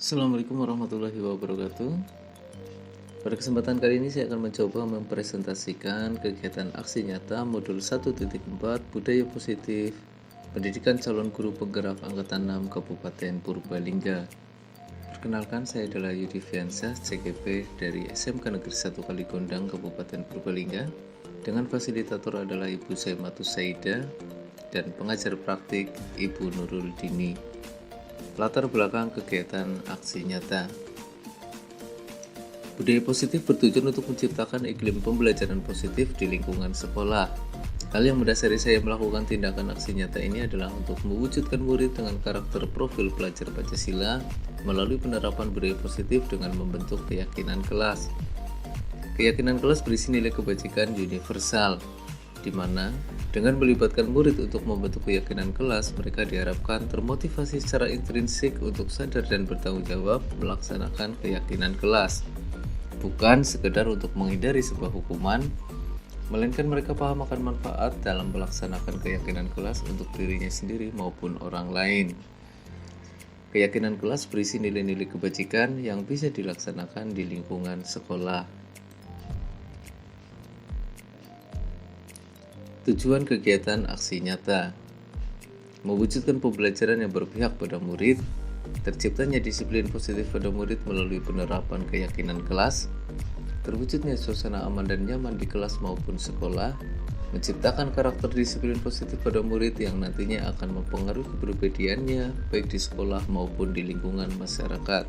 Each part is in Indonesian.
Assalamualaikum warahmatullahi wabarakatuh. Pada kesempatan kali ini saya akan mencoba mempresentasikan kegiatan aksi nyata modul 1.4 Budaya Positif Pendidikan Calon Guru Penggerak Angkatan 6 Kabupaten Purbalingga. Perkenalkan, saya adalah Yudi Fiansyah, CGP dari SMK Negeri 1 Kaligondang, Kabupaten Purbalingga, dengan fasilitator adalah Ibu Saimatus Saida dan pengajar praktik Ibu Nurul Dini. Latar belakang kegiatan aksi nyata. Budaya positif bertujuan untuk menciptakan iklim pembelajaran positif di lingkungan sekolah. Hal yang mendasari saya melakukan tindakan aksi nyata ini adalah untuk mewujudkan murid dengan karakter profil pelajar Pancasila melalui penerapan budaya positif dengan membentuk keyakinan kelas. Keyakinan kelas berisi nilai kebajikan universal, di mana dengan melibatkan murid untuk membentuk keyakinan kelas, mereka diharapkan termotivasi secara intrinsik untuk sadar dan bertanggung jawab melaksanakan keyakinan kelas. Bukan sekedar untuk menghindari sebuah hukuman, melainkan mereka paham akan manfaat dalam melaksanakan keyakinan kelas untuk dirinya sendiri maupun orang lain. Keyakinan kelas berisi nilai-nilai kebajikan yang bisa dilaksanakan di lingkungan sekolah. Tujuan kegiatan aksi nyata: mewujudkan pembelajaran yang berpihak pada murid, terciptanya disiplin positif pada murid melalui penerapan keyakinan kelas, terwujudnya suasana aman dan nyaman di kelas maupun sekolah, menciptakan karakter disiplin positif pada murid yang nantinya akan mempengaruhi kepribadiannya baik di sekolah maupun di lingkungan masyarakat.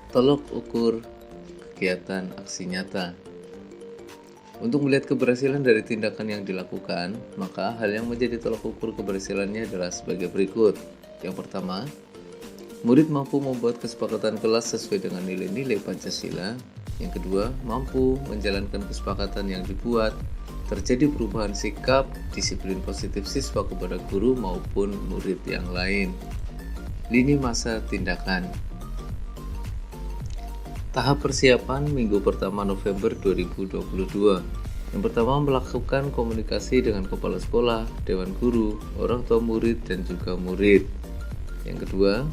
Tolok ukur kegiatan aksi nyata. Untuk melihat keberhasilan dari tindakan yang dilakukan, maka hal yang menjadi tolak ukur keberhasilannya adalah sebagai berikut. Yang pertama, murid mampu membuat kesepakatan kelas sesuai dengan nilai-nilai Pancasila. Yang kedua, mampu menjalankan kesepakatan yang dibuat, terjadi perubahan sikap, disiplin positif siswa kepada guru maupun murid yang lain. Lini masa tindakan. Tahap persiapan minggu pertama November 2022. Yang pertama, melakukan komunikasi dengan kepala sekolah, dewan guru, orang tua murid, dan juga murid. Yang kedua,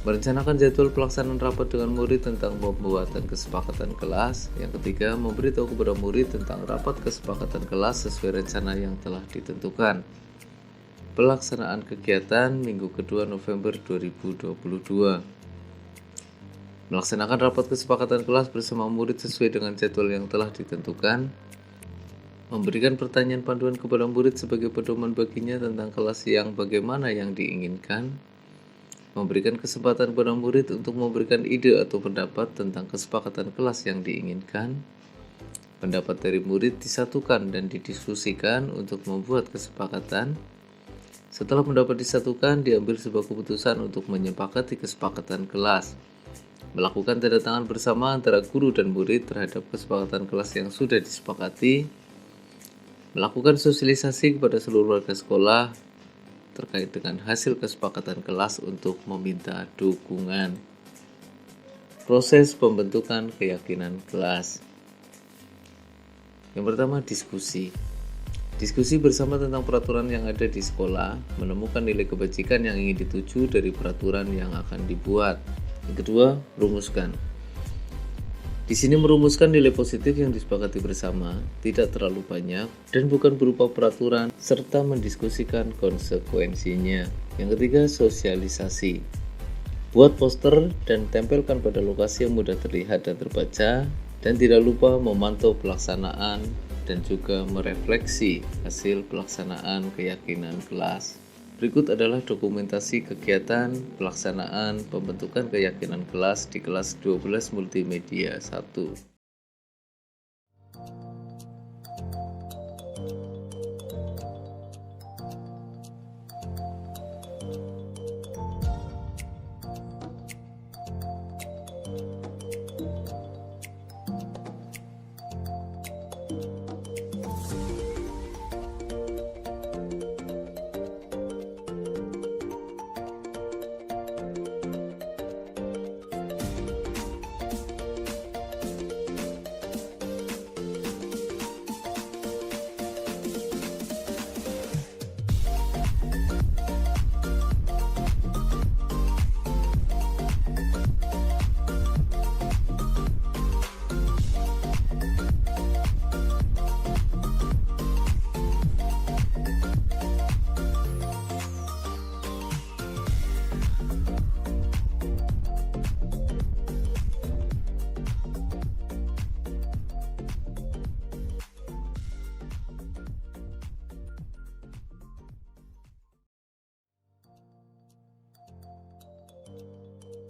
merencanakan jadwal pelaksanaan rapat dengan murid tentang pembuatan kesepakatan kelas. Yang ketiga, memberitahu kepada murid tentang rapat kesepakatan kelas sesuai rencana yang telah ditentukan. Pelaksanaan kegiatan minggu kedua November 2022. Melaksanakan rapat kesepakatan kelas bersama murid sesuai dengan jadwal yang telah ditentukan. Memberikan pertanyaan panduan kepada murid sebagai pedoman baginya tentang kelas yang bagaimana yang diinginkan. Memberikan kesempatan kepada murid untuk memberikan ide atau pendapat tentang kesepakatan kelas yang diinginkan. Pendapat dari murid disatukan dan didiskusikan untuk membuat kesepakatan. Setelah pendapat disatukan, diambil sebuah keputusan untuk menyepakati kesepakatan kelas. Melakukan tanda tangan bersama antara guru dan murid terhadap kesepakatan kelas yang sudah disepakati. Melakukan sosialisasi kepada seluruh warga sekolah terkait dengan hasil kesepakatan kelas untuk meminta dukungan. Proses pembentukan keyakinan kelas. Yang pertama, diskusi. Diskusi bersama tentang peraturan yang ada di sekolah, menemukan nilai kebajikan yang ingin dituju dari peraturan yang akan dibuat. Yang kedua, rumuskan. Di sini merumuskan nilai positif yang disepakati bersama, tidak terlalu banyak, dan bukan berupa peraturan, serta mendiskusikan konsekuensinya. Yang ketiga, sosialisasi. Buat poster dan tempelkan pada lokasi yang mudah terlihat dan terbaca, dan tidak lupa memantau pelaksanaan dan juga merefleksi hasil pelaksanaan keyakinan kelas. Berikut adalah dokumentasi kegiatan pelaksanaan pembentukan keyakinan kelas di kelas 12 Multimedia 1.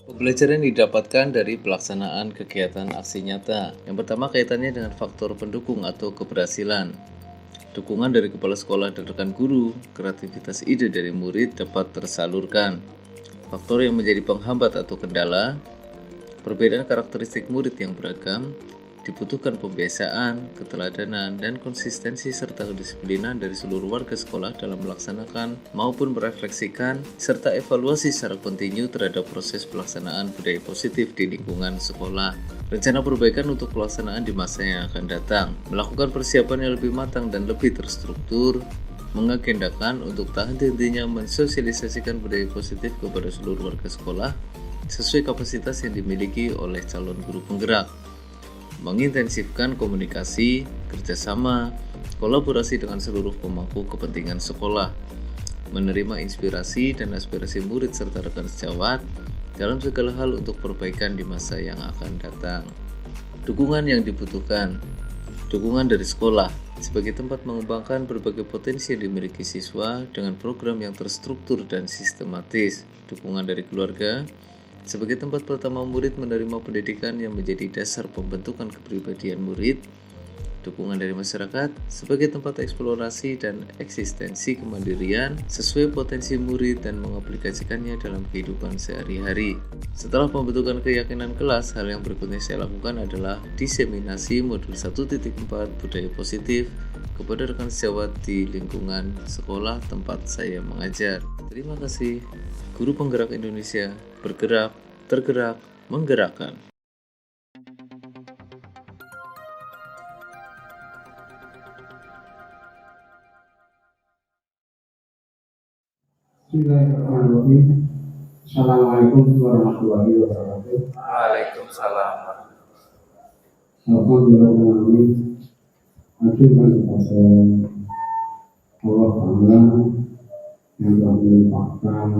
Pembelajaran didapatkan dari pelaksanaan kegiatan aksi nyata. Yang pertama kaitannya dengan faktor pendukung atau keberhasilan. Dukungan dari kepala sekolah dan rekan guru, kreativitas ide dari murid dapat tersalurkan. Faktor yang menjadi penghambat atau kendala, perbedaan karakteristik murid yang beragam, dibutuhkan pembiasaan, keteladanan, dan konsistensi serta kedisiplinan dari seluruh warga sekolah dalam melaksanakan maupun merefleksikan serta evaluasi secara kontinu terhadap proses pelaksanaan budaya positif di lingkungan sekolah. Rencana perbaikan untuk pelaksanaan di masa yang akan datang, melakukan persiapan yang lebih matang dan lebih terstruktur, mengagendakan untuk tak henti-hentinya mensosialisasikan budaya positif kepada seluruh warga sekolah sesuai kapasitas yang dimiliki oleh calon guru penggerak, mengintensifkan komunikasi, kerjasama, kolaborasi dengan seluruh pemangku kepentingan sekolah, menerima inspirasi dan aspirasi murid serta rekan sejawat dalam segala hal untuk perbaikan di masa yang akan datang. Dukungan yang dibutuhkan, dukungan dari sekolah sebagai tempat mengembangkan berbagai potensi yang dimiliki siswa dengan program yang terstruktur dan sistematis. Dukungan dari keluarga sebagai tempat pertama murid menerima pendidikan yang menjadi dasar pembentukan kepribadian murid. Dukungan dari masyarakat sebagai tempat eksplorasi dan eksistensi kemandirian sesuai potensi murid dan mengaplikasikannya dalam kehidupan sehari-hari. Setelah pembentukan keyakinan kelas, hal yang berikutnya saya lakukan adalah diseminasi modul 1.4 budaya positif kepada rekan sejawat di lingkungan sekolah tempat saya mengajar. Terima kasih. Guru Penggerak Indonesia, bergerak, tergerak, menggerakkan. Bismillahirrahmanirrahim. Assalamualaikum warahmatullahi wabarakatuh. Waalaikumsalam. Alhamdulillahirrahmanirrahim. Ajukan kepada Allah Ta'ala yang telah melimpahkan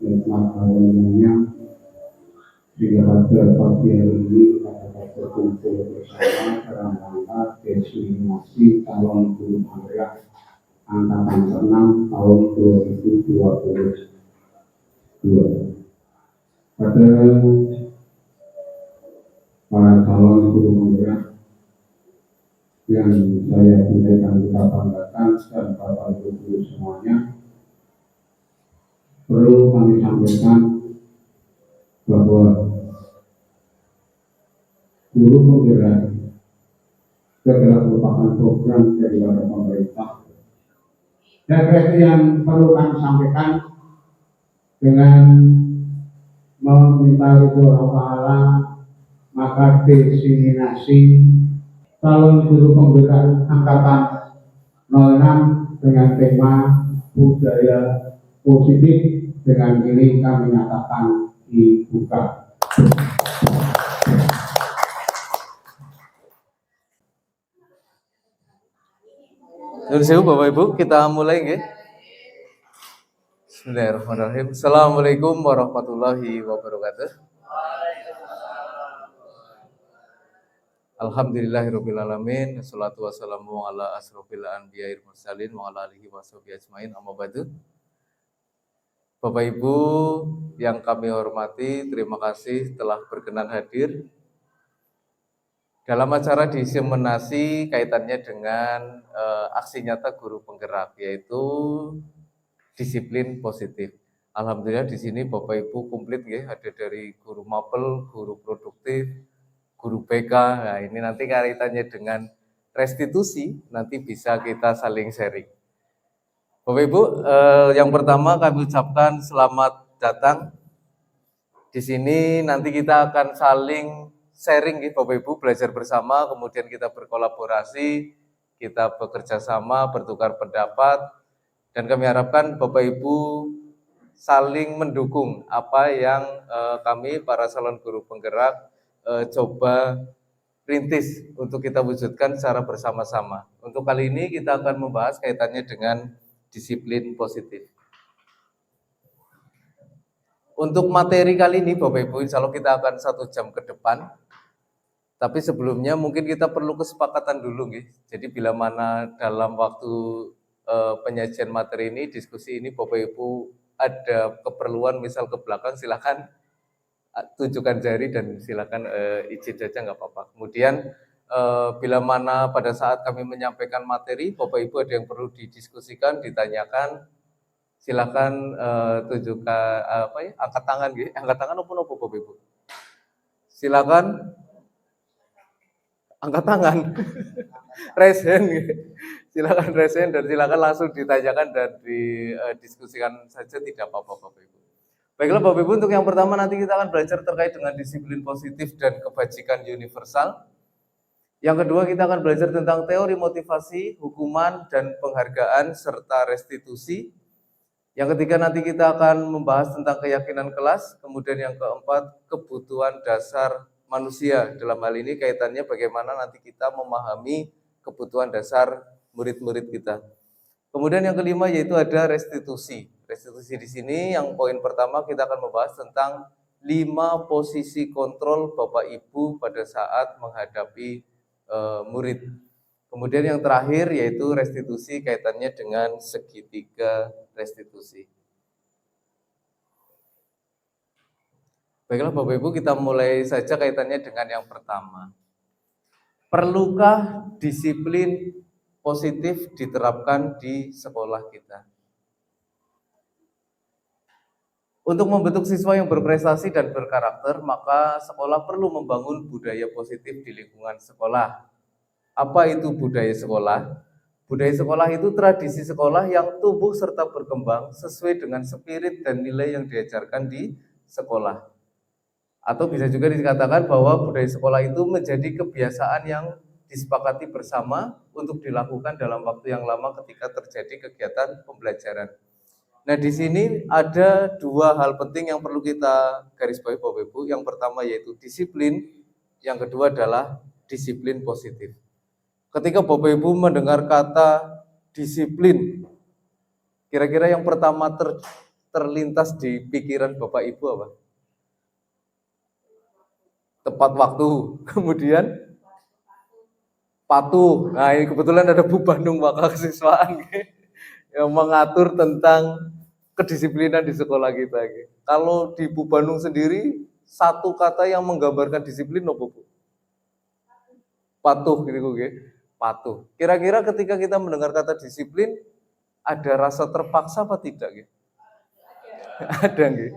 nikmat karunia sehingga pada pagi hari ini kita dapat berkumpul bersama dalam rangka destinasi calon guru penggerak angkatan 6 tahun 2022. Pada para calon guru penggerak yang saya sampaikan kita banggakan dan Bapak Ibu guru semuanya, perlu kami sampaikan bahwa guru penggerak adalah merupakan program dari pemerintah. Dan itu yang perlu kami sampaikan dengan meminta ridho Allah, maka diseminasi calon guru penggerak angkatan 06 dengan tema budaya positif dengan ini kami nyatakan dibuka. Nuhun sewu Bapak Ibu, kita mulai nggih. Bismillahirrahmanirrahim. Assalamualaikum warahmatullahi wabarakatuh. Alhamdulillahirrabbilalamin. Wassalatu wassalamu ala asrofil anbiya'il mursalin wa ala alihi washabihi ajmain. Amma ba'du. Bapak Ibu yang kami hormati, terima kasih telah berkenan hadir dalam acara diseminasi kaitannya dengan aksi nyata guru penggerak, yaitu disiplin positif. Alhamdulillah di sini Bapak Ibu komplit ya, ada dari guru mapel, guru produktif, guru BK. Nah, ini nanti kaitannya dengan restitusi, nanti bisa kita saling sharing. Bapak Ibu, yang pertama kami ucapkan selamat datang. Di sini nanti kita akan saling sharing ya Bapak Ibu, belajar bersama, kemudian kita berkolaborasi, kita bekerja sama, bertukar pendapat, dan kami harapkan Bapak Ibu saling mendukung apa yang kami para calon guru penggerak coba rintis untuk kita wujudkan secara bersama-sama. Untuk kali ini kita akan membahas kaitannya dengan disiplin positif. Untuk materi kali ini Bapak Ibu, insya Allah kita akan 1 jam ke depan. Tapi sebelumnya mungkin kita perlu kesepakatan dulu nih. Jadi bila mana dalam waktu penyajian materi ini, diskusi ini Bapak Ibu ada keperluan misal ke belakang silakan tunjukkan jari dan silakan izin saja nggak apa-apa. Kemudian bila mana pada saat kami menyampaikan materi, Bapak Ibu ada yang perlu didiskusikan, ditanyakan, silakan tunjukkan angkat tangan gitu. Angkat tangan apa Bapak Ibu? Silakan angkat tangan. Raise hand gitu. Silakan raise hand dan silakan langsung ditanyakan dan didiskusikan saja, tidak apa-apa Bapak Ibu. Baiklah Bapak Ibu, untuk yang pertama nanti kita akan belajar terkait dengan disiplin positif dan kebajikan universal. Yang kedua kita akan belajar tentang teori motivasi, hukuman, dan penghargaan, serta restitusi. Yang ketiga nanti kita akan membahas tentang keyakinan kelas. Kemudian yang keempat, kebutuhan dasar manusia. Dalam hal ini kaitannya bagaimana nanti kita memahami kebutuhan dasar murid-murid kita. Kemudian yang kelima yaitu ada restitusi. Restitusi di sini yang poin pertama kita akan membahas tentang 5 posisi kontrol Bapak Ibu pada saat menghadapi murid. Kemudian yang terakhir yaitu restitusi kaitannya dengan segitiga restitusi. Baiklah Bapak Ibu, kita mulai saja kaitannya dengan yang pertama. Perlukah disiplin positif diterapkan di sekolah kita? Untuk membentuk siswa yang berprestasi dan berkarakter, maka sekolah perlu membangun budaya positif di lingkungan sekolah. Apa itu budaya sekolah? Budaya sekolah itu tradisi sekolah yang tumbuh serta berkembang sesuai dengan spirit dan nilai yang diajarkan di sekolah. Atau bisa juga dikatakan bahwa budaya sekolah itu menjadi kebiasaan yang disepakati bersama untuk dilakukan dalam waktu yang lama ketika terjadi kegiatan pembelajaran. Nah, di sini ada 2 hal penting yang perlu kita garis bawahi Bapak Ibu. Yang pertama yaitu disiplin, yang kedua adalah disiplin positif. Ketika Bapak Ibu mendengar kata disiplin, kira-kira yang pertama terlintas di pikiran Bapak Ibu apa? Tepat waktu, kemudian patuh. Nah, ini kebetulan ada Bu Bandung Wakil Kesiswaan yang mengatur tentang kedisiplinan di sekolah kita. Kalau di Bu Bandung sendiri, satu kata yang menggambarkan disiplin apa Bu? Patuh gitu, patuh. Kira-kira ketika kita mendengar kata disiplin, ada rasa terpaksa apa tidak? Ada nggih.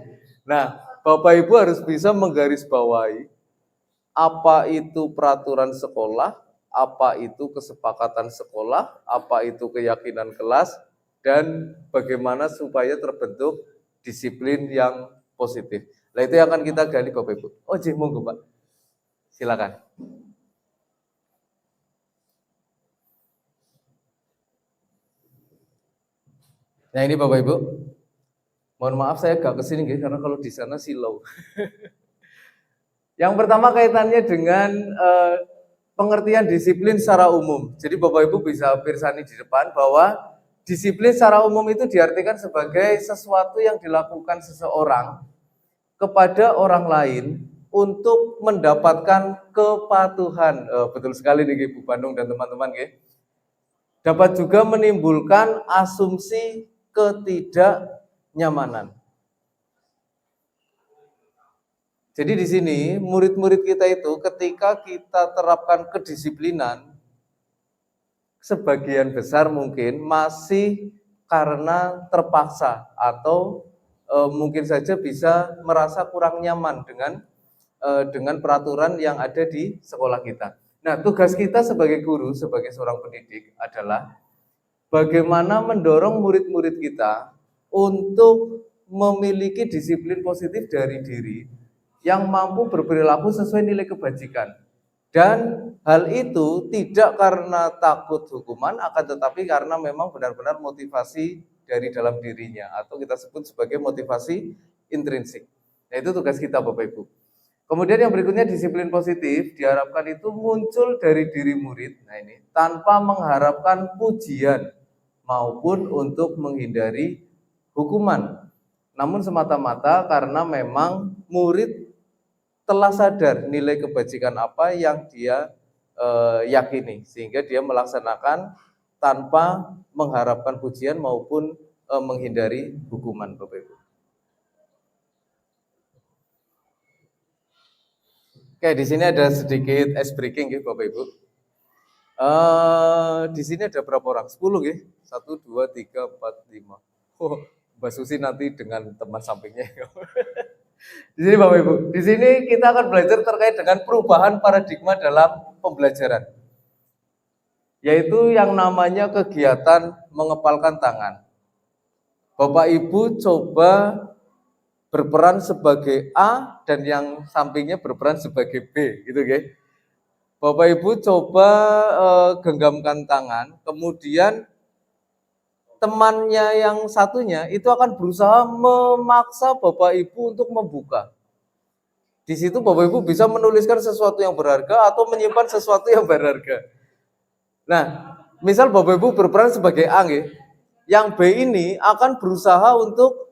Nah, Bapak Ibu harus bisa menggarisbawahi apa itu peraturan sekolah, apa itu kesepakatan sekolah, apa itu keyakinan kelas, dan bagaimana supaya terbentuk disiplin yang positif. Nah, itu yang akan kita gali Bapak Ibu. Oh, monggo Pak. Silakan. Nah, ini Bapak Ibu. Mohon maaf saya agak kesini karena kalau di sana silau. Yang pertama kaitannya dengan pengertian disiplin secara umum. Jadi Bapak Ibu bisa pirsani di depan bahwa disiplin secara umum itu diartikan sebagai sesuatu yang dilakukan seseorang kepada orang lain untuk mendapatkan kepatuhan. Betul sekali nih Bu Bandung dan teman-teman. Dapat juga menimbulkan asumsi ketidaknyamanan. Jadi di sini murid-murid kita itu ketika kita terapkan kedisiplinan, sebagian besar mungkin masih karena terpaksa atau mungkin saja bisa merasa kurang nyaman dengan peraturan yang ada di sekolah kita. Nah, tugas kita sebagai guru, sebagai seorang pendidik adalah bagaimana mendorong murid-murid kita untuk memiliki disiplin positif dari diri yang mampu berperilaku sesuai nilai kebajikan. Dan hal itu tidak karena takut hukuman, akan tetapi karena memang benar-benar motivasi dari dalam dirinya, atau kita sebut sebagai motivasi intrinsik. Nah, itu tugas kita Bapak Ibu. Kemudian yang berikutnya disiplin positif diharapkan itu muncul dari diri murid. Nah ini, tanpa mengharapkan pujian maupun untuk menghindari hukuman. Namun semata-mata karena memang murid telah sadar nilai kebajikan apa yang dia yakini, sehingga dia melaksanakan tanpa mengharapkan pujian maupun menghindari hukuman Bapak Ibu. Oke, di sini ada sedikit ice breaking ya Bapak Ibu. Di sini ada berapa orang? 10 ya? 1, 2, 3, 4, 5. Oh, Mbak Susi nanti dengan teman sampingnya. Di sini Bapak Ibu, di sini kita akan belajar terkait dengan perubahan paradigma dalam pembelajaran. Yaitu yang namanya kegiatan mengepalkan tangan. Bapak Ibu coba berperan sebagai A dan yang sampingnya berperan sebagai B, gitu ya. Bapak Ibu coba genggamkan tangan, kemudian temannya yang satunya itu akan berusaha memaksa Bapak Ibu untuk membuka. Di situ Bapak Ibu bisa menuliskan sesuatu yang berharga atau menyimpan sesuatu yang berharga. Nah, misal Bapak Ibu berperan sebagai A, yang B ini akan berusaha untuk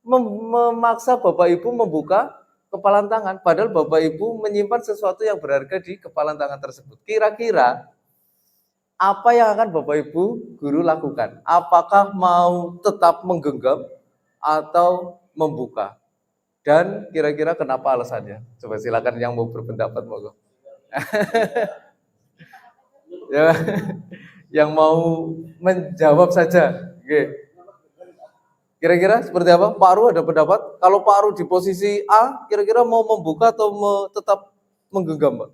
memaksa Bapak Ibu membuka kepalan tangan, padahal Bapak Ibu menyimpan sesuatu yang berharga di kepalan tangan tersebut. Kira-kira apa yang akan Bapak Ibu guru lakukan? Apakah mau tetap menggenggam atau membuka? Dan kira-kira kenapa alasannya? Coba silakan yang mau berpendapat, monggo. Ya, yang mau menjawab saja. Oke. Kira-kira seperti apa? Pak Aru ada pendapat? Kalau Pak Aru di posisi A, kira-kira mau membuka atau tetap menggenggam, Pak?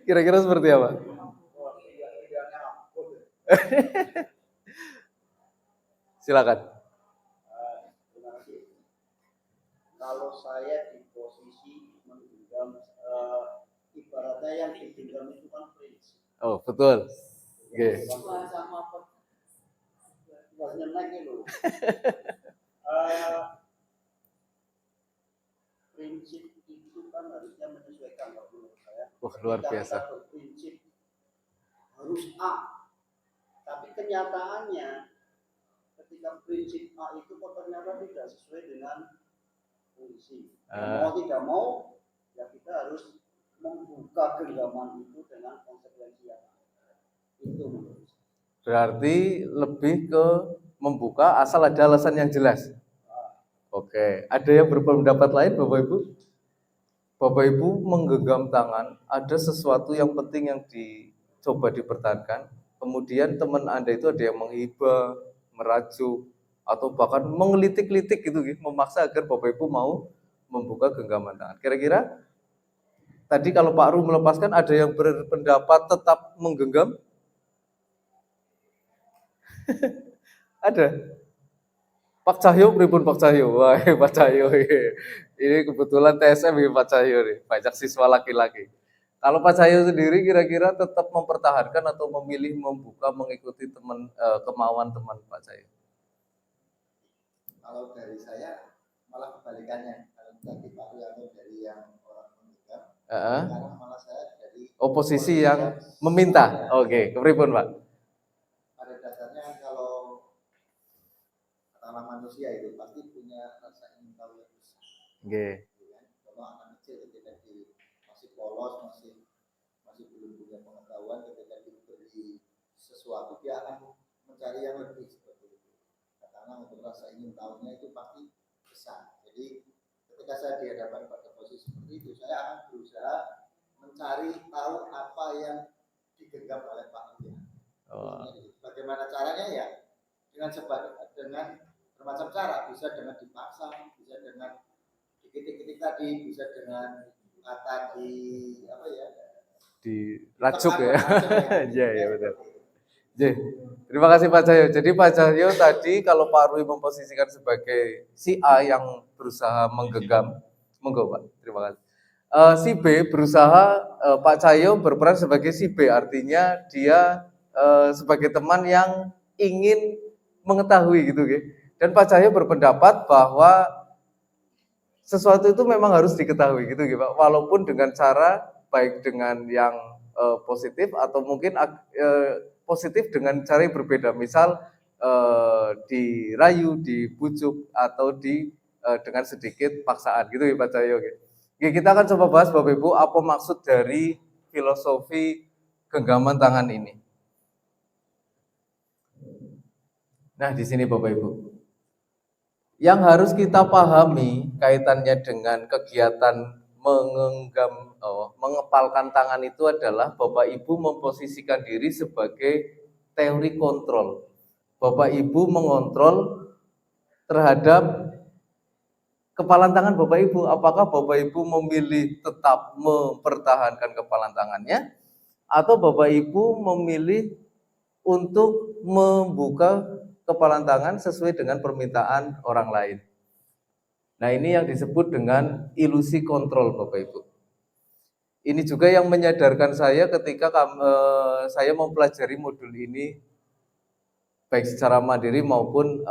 Kira-kira seperti apa? Silakan. Kalau saya di posisi menggenggam, ibaratnya yang digenggam itu kan prinsip. Oh, betul. Oke. Prinsip itu kan harusnya menyesuaikan kalau menurut saya. Wah, luar biasa. Kita berprinsip harus A, tapi kenyataannya ketika prinsip A itu kok ternyata tidak sesuai dengan fungsi. Mau tidak mau, ya kita harus membuka genggaman itu dengan konsekuensi yang itu menurut saya. Berarti lebih ke membuka asal ada alasan yang jelas. Oke, ada yang berpendapat lain Bapak Ibu? Bapak Ibu menggenggam tangan, ada sesuatu yang penting yang dicoba dipertahankan. Kemudian teman Anda itu ada yang menghibah, merajuk, atau bahkan mengelitik-litik gitu, memaksa agar Bapak Ibu mau membuka genggaman tangan. Kira-kira tadi kalau Pak Ru melepaskan, ada yang berpendapat tetap menggenggam? Ada? Pak Cahyo, pripun Pak Cahyo? Wah, Pak Cahyo. Ini kebetulan TSM ya Pak Cahyo nih, banyak siswa laki-laki. Kalau Pak Cahyo sendiri kira-kira tetap mempertahankan atau memilih membuka mengikuti kemauan teman Pak Cahyo? Kalau dari saya malah kebalikannya. Kalau dari Pak Rianto dari yang orang menggenggam, sekarang malah saya dari oposisi yang meminta. Oke, pripun Pak? Pada dasarnya kalau katakanlah manusia itu pasti punya rasa ingin tahu yang besar. Oke. Kalau anak kecil ketika masih polos, masih belum punya pengetahuan, ketika diberi sesuatu dia akan mencari yang lebih seperti itu. Karena untuk rasa ingin tahunya itu pasti besar. Jadi ketika saya dihadapkan pada posisi seperti itu, saya akan berusaha mencari tahu apa yang digenggam oleh Pak Rian. Bagaimana caranya ya? Dengan bermacam cara, bisa dengan dipaksa, bisa dengan diketik-ketik tadi, bisa dengan kata dirajuk ya. Iya betul. Terima kasih Pak Cahyo. Jadi Pak Cahyo tadi kalau Pak Rui memposisikan sebagai si A yang berusaha menggenggam, monggo Pak. Terima kasih. Si B berusaha, Pak Cahyo berperan sebagai si B, artinya dia sebagai teman yang ingin mengetahui gitu, dan Pak Cahyo berpendapat bahwa sesuatu itu memang harus diketahui gitu, Pak. Walaupun dengan cara baik dengan yang positif atau mungkin positif dengan cara yang berbeda. Misal dirayu, dibujuk atau dengan sedikit paksaan gitu ya Pak Cahyo. Oke, kita akan coba bahas Bapak Ibu apa maksud dari filosofi genggaman tangan ini. Nah, di sini Bapak Ibu. Yang harus kita pahami kaitannya dengan kegiatan mengepalkan tangan itu adalah Bapak Ibu memposisikan diri sebagai teori kontrol. Bapak Ibu mengontrol terhadap kepalan tangan Bapak Ibu. Apakah Bapak Ibu memilih tetap mempertahankan kepalan tangannya atau Bapak Ibu memilih untuk membuka kepalan tangan sesuai dengan permintaan orang lain. Nah, ini yang disebut dengan ilusi kontrol, Bapak Ibu. Ini juga yang menyadarkan saya ketika saya mempelajari modul ini baik secara mandiri maupun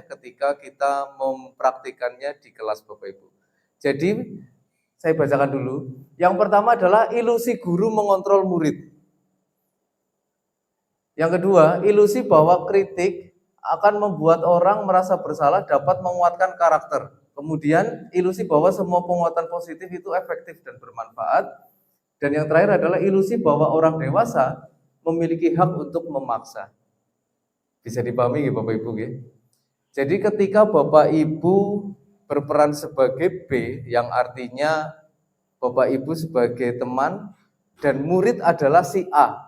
ketika kita mempraktikannya di kelas Bapak Ibu. Jadi, saya bacakan dulu. Yang pertama adalah ilusi guru mengontrol murid. Yang kedua, ilusi bahwa kritik akan membuat orang merasa bersalah dapat menguatkan karakter. Kemudian, ilusi bahwa semua penguatan positif itu efektif dan bermanfaat. Dan yang terakhir adalah ilusi bahwa orang dewasa memiliki hak untuk memaksa. Bisa dipahami ya Bapak Ibu ya? Jadi ketika Bapak Ibu berperan sebagai B, yang artinya Bapak Ibu sebagai teman dan murid adalah si A,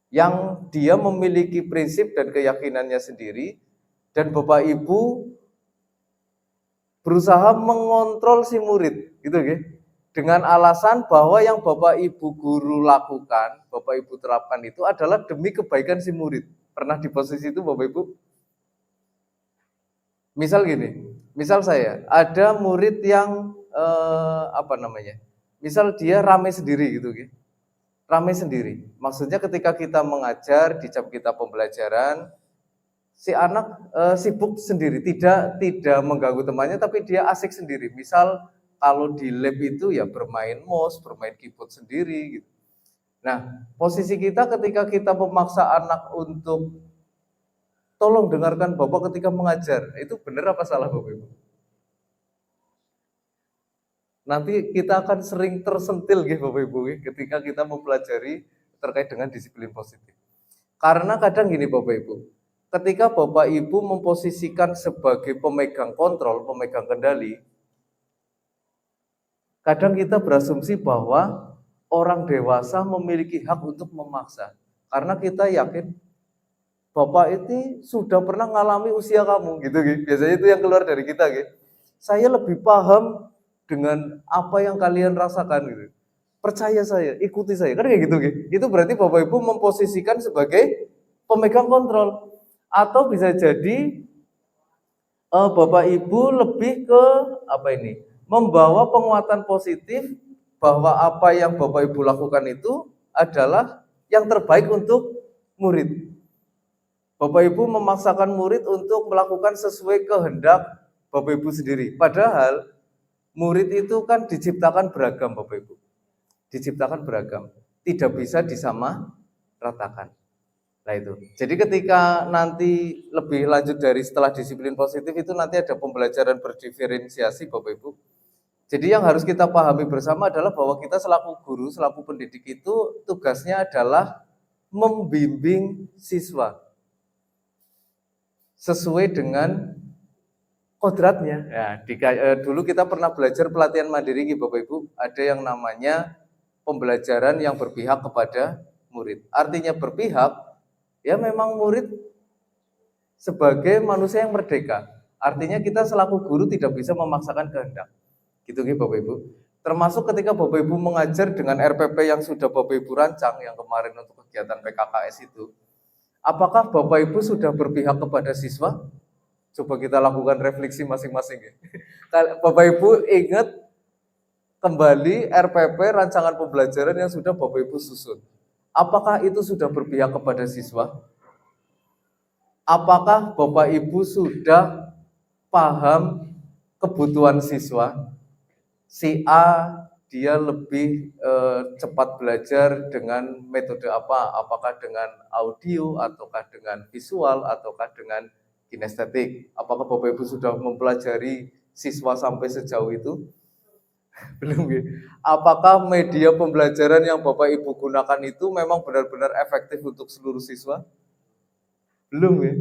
yang dia memiliki prinsip dan keyakinannya sendiri, dan Bapak Ibu berusaha mengontrol si murid, gitu ya, dengan alasan bahwa yang Bapak Ibu guru lakukan, Bapak Ibu terapkan itu adalah demi kebaikan si murid. Pernah di posisi itu Bapak Ibu? Misal gini, misal saya ada murid yang misal dia rame sendiri gitu ya. Ramai sendiri. Maksudnya ketika kita mengajar di jam kita pembelajaran, si anak sibuk sendiri, tidak mengganggu temannya, tapi dia asik sendiri. Misal kalau di lab itu ya bermain mouse, bermain keyboard sendiri gitu. Nah, posisi kita ketika kita memaksa anak untuk tolong dengarkan Bapak ketika mengajar, itu benar apa salah Bapak Ibu? Nanti kita akan sering tersentil gitu Bapak Ibu ketika kita mempelajari terkait dengan disiplin positif. Karena kadang gini Bapak Ibu, ketika Bapak Ibu memposisikan sebagai pemegang kontrol, pemegang kendali, kadang kita berasumsi bahwa orang dewasa memiliki hak untuk memaksa. Karena kita yakin Bapak itu sudah pernah mengalami usia kamu gitu. Biasanya itu yang keluar dari kita gitu. Saya lebih paham dengan apa yang kalian rasakan gitu. Percaya saya, ikuti saya. Kan kayak gitu gitu. Itu berarti Bapak Ibu memposisikan sebagai pemegang kontrol. Atau bisa jadi Bapak Ibu lebih ke membawa penguatan positif bahwa apa yang Bapak Ibu lakukan itu adalah yang terbaik untuk murid. Bapak Ibu memaksakan murid untuk melakukan sesuai kehendak Bapak Ibu sendiri. Padahal murid itu kan diciptakan beragam Bapak Ibu. Diciptakan beragam. Tidak bisa disamaratakan. Nah itu. Jadi ketika nanti lebih lanjut dari setelah disiplin positif itu nanti ada pembelajaran berdiferensiasi Bapak Ibu. Jadi yang harus kita pahami bersama adalah bahwa kita selaku guru, selaku pendidik itu tugasnya adalah membimbing siswa sesuai dengan kodratnya. Ya, dulu kita pernah belajar pelatihan mandiri Bapak Ibu, ada yang namanya pembelajaran yang berpihak kepada murid. Artinya berpihak, ya memang murid sebagai manusia yang merdeka. Artinya kita selaku guru tidak bisa memaksakan kehendak. Gitu Bapak Ibu. Termasuk ketika Bapak Ibu mengajar dengan RPP yang sudah Bapak Ibu rancang yang kemarin untuk kegiatan PKKS itu. Apakah Bapak Ibu sudah berpihak kepada siswa? Coba kita lakukan refleksi masing-masing ya. Bapak Ibu ingat kembali RPP rancangan pembelajaran yang sudah Bapak Ibu susun. Apakah itu sudah berpihak kepada siswa? Apakah Bapak Ibu sudah paham kebutuhan siswa? Si A dia lebih cepat belajar dengan metode apa? Apakah dengan audio, ataukah dengan visual, ataukah dengan kinestetik? Apakah Bapak Ibu sudah mempelajari siswa sampai sejauh itu? Belum ya? Apakah media pembelajaran yang Bapak Ibu gunakan itu memang benar-benar efektif untuk seluruh siswa? Belum ya?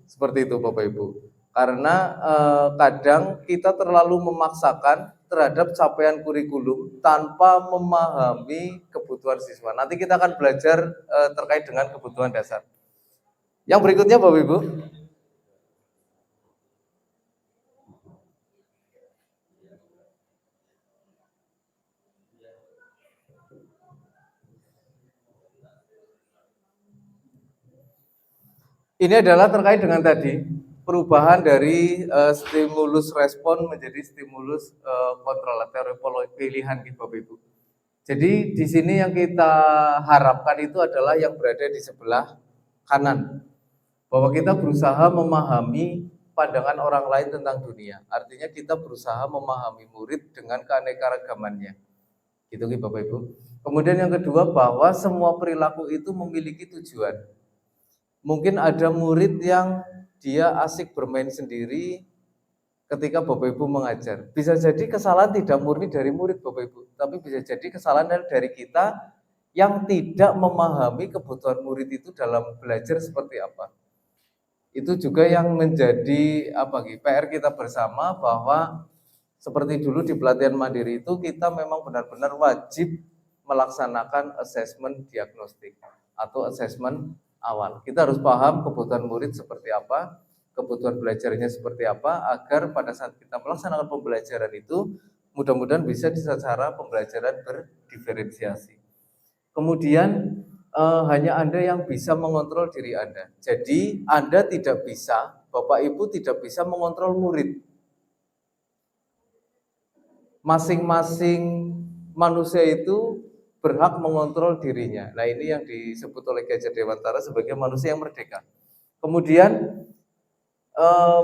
Seperti itu Bapak Ibu. Karena kadang kita terlalu memaksakan terhadap capaian kurikulum tanpa memahami kebutuhan siswa. Nanti kita akan belajar terkait dengan kebutuhan dasar. Yang berikutnya Bapak Ibu. Ini adalah terkait dengan tadi perubahan dari stimulus respon menjadi stimulus kontrol atau pilihan Bapak Ibu. Jadi di sini yang kita harapkan itu adalah yang berada di sebelah kanan, bahwa kita berusaha memahami pandangan orang lain tentang dunia. Artinya kita berusaha memahami murid dengan keanekaragamannya. Gitu Bapak Ibu. Kemudian yang kedua, bahwa semua perilaku itu memiliki tujuan. Mungkin ada murid yang dia asik bermain sendiri ketika Bapak Ibu mengajar. Bisa jadi kesalahan tidak murni dari murid Bapak Ibu, tapi bisa jadi kesalahan dari kita yang tidak memahami kebutuhan murid itu dalam belajar seperti apa. Itu juga yang menjadi PR kita bersama, bahwa seperti dulu di pelatihan mandiri itu kita memang benar-benar wajib melaksanakan asesmen diagnostik atau asesmen awal. Kita harus paham kebutuhan murid seperti apa, kebutuhan belajarnya seperti apa, agar pada saat kita melaksanakan pembelajaran itu mudah-mudahan bisa secara pembelajaran berdiferensiasi. Kemudian hanya Anda yang bisa mengontrol diri Anda. Jadi Anda tidak bisa, Bapak Ibu tidak bisa mengontrol murid. Masing-masing manusia itu berhak mengontrol dirinya. Nah, ini yang disebut oleh Ki Hajar Dewantara sebagai manusia yang merdeka. Kemudian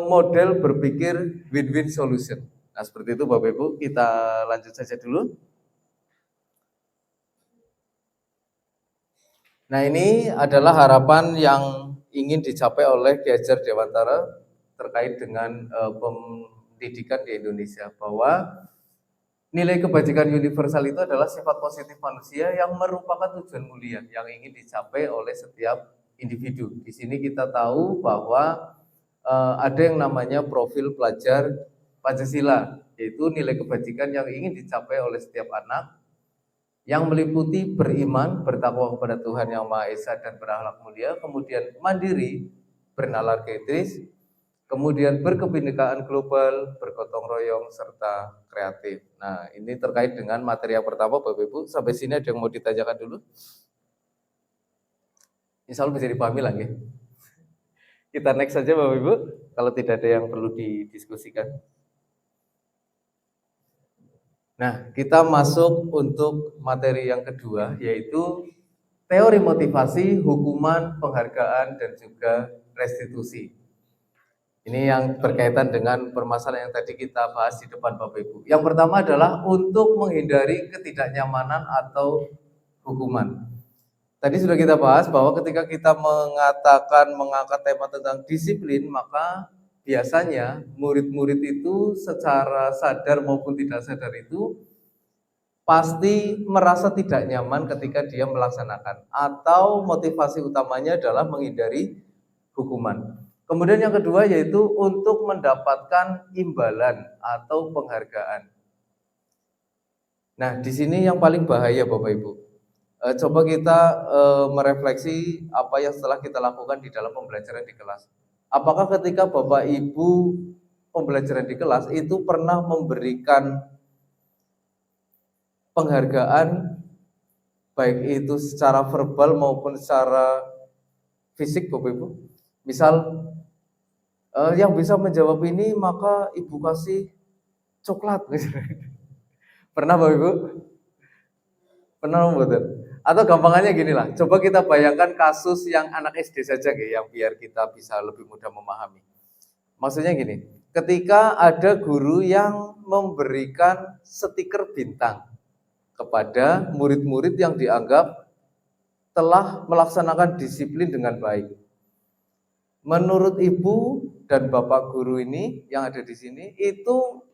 model berpikir win-win solution. Nah, seperti itu Bapak Ibu, kita lanjut saja dulu. Nah, ini adalah harapan yang ingin dicapai oleh Ki Hajar Dewantara terkait dengan pendidikan di Indonesia, bahwa nilai kebajikan universal itu adalah sifat positif manusia yang merupakan tujuan mulia yang ingin dicapai oleh setiap individu. Di sini kita tahu bahwa ada yang namanya profil pelajar Pancasila, yaitu nilai kebajikan yang ingin dicapai oleh setiap anak, yang meliputi beriman, bertakwa kepada Tuhan Yang Maha Esa dan berakhlak mulia, kemudian mandiri, bernalar etis, kemudian berkebinekaan global, bergotong royong, serta kreatif. Nah, ini terkait dengan materi yang pertama Bapak Ibu. Sampai sini ada yang mau ditanyakan dulu? Insya Allah bisa dipahami lagi. Kita next saja Bapak Ibu, kalau tidak ada yang perlu didiskusikan. Nah, kita masuk untuk materi yang kedua, yaitu teori motivasi, hukuman, penghargaan, dan juga restitusi. Ini yang berkaitan dengan permasalahan yang tadi kita bahas di depan Bapak Ibu. Yang pertama adalah untuk menghindari ketidaknyamanan atau hukuman. Tadi sudah kita bahas bahwa ketika kita mengangkat tema tentang disiplin, maka biasanya murid-murid itu secara sadar maupun tidak sadar itu pasti merasa tidak nyaman ketika dia melaksanakan, atau motivasi utamanya adalah menghindari hukuman. Kemudian yang kedua yaitu untuk mendapatkan imbalan atau penghargaan. Nah, di sini yang paling bahaya Bapak Ibu. Coba kita merefleksi apa yang setelah kita lakukan di dalam pembelajaran di kelas. Apakah ketika Bapak Ibu pembelajaran di kelas itu pernah memberikan penghargaan baik itu secara verbal maupun secara fisik Bapak Ibu? Misal yang bisa menjawab ini maka Ibu kasih coklat. Pernah Bapak Ibu? Pernah betul? Atau gampangannya gini lah, coba kita bayangkan kasus yang anak SD saja yang biar kita bisa lebih mudah memahami. Maksudnya gini, ketika ada guru yang memberikan stiker bintang kepada murid-murid yang dianggap telah melaksanakan disiplin dengan baik. Menurut Ibu dan Bapak guru ini yang ada di sini, itu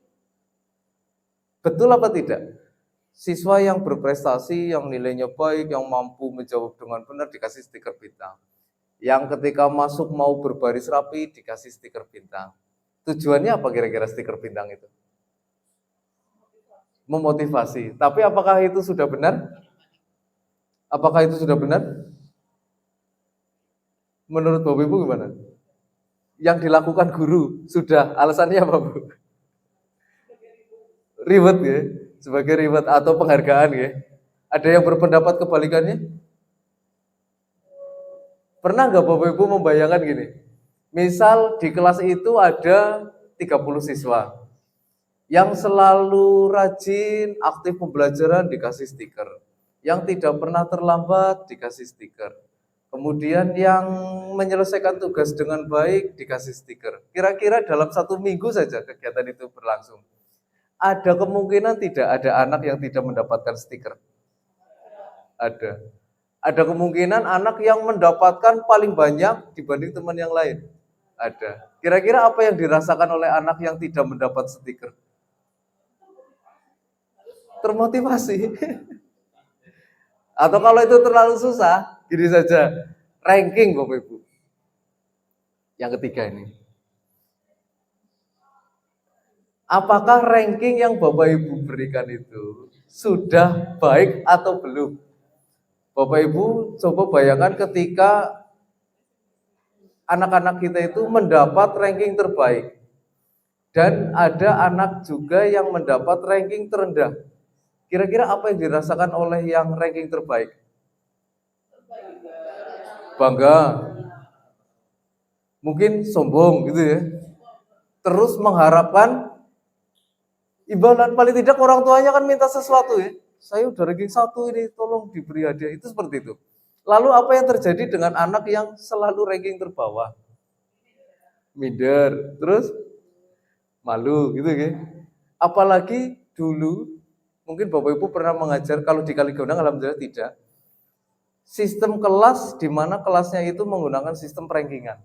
betul apa tidak? Siswa yang berprestasi, yang nilainya baik, yang mampu menjawab dengan benar dikasih stiker bintang. Yang ketika masuk mau berbaris rapi dikasih stiker bintang. Tujuannya apa kira-kira stiker bintang itu? Memotivasi. Tapi apakah itu sudah benar? Apakah itu sudah benar? Menurut Bapak Ibu gimana? Yang dilakukan guru sudah, alasannya apa Bu? Reward ya, sebagai reward atau penghargaan ya. Ada yang berpendapat kebalikannya? Pernah nggak Bapak Ibu membayangkan gini? Misal di kelas itu ada 30 siswa. Yang selalu rajin, aktif pembelajaran dikasih stiker. Yang tidak pernah terlambat dikasih stiker. Kemudian yang menyelesaikan tugas dengan baik dikasih stiker. Kira-kira dalam 1 minggu saja kegiatan itu berlangsung. Ada kemungkinan tidak ada anak yang tidak mendapatkan stiker? Ada. Ada kemungkinan anak yang mendapatkan paling banyak dibanding teman yang lain? Ada. Kira-kira apa yang dirasakan oleh anak yang tidak mendapat stiker? Termotivasi. Atau kalau itu terlalu susah, gini saja, ranking Bapak Ibu. Yang ketiga ini. Apakah ranking yang Bapak Ibu berikan itu sudah baik atau belum? Bapak Ibu coba bayangkan ketika anak-anak kita itu mendapat ranking terbaik. Dan ada anak juga yang mendapat ranking terendah. Kira-kira apa yang dirasakan oleh yang ranking terbaik? Bangga. Mungkin sombong gitu ya. Terus mengharapkan imbalan, paling tidak orang tuanya kan minta sesuatu ya. Saya udah ranking 1 ini, tolong diberi hadiah. Itu seperti itu. Lalu apa yang terjadi dengan anak yang selalu ranking terbawah? Minder. Terus malu gitu ya. Apalagi dulu mungkin Bapak Ibu pernah mengajar, kalau di Kaligaunang alhamdulillah tidak. Sistem kelas di mana kelasnya itu menggunakan sistem rankingan.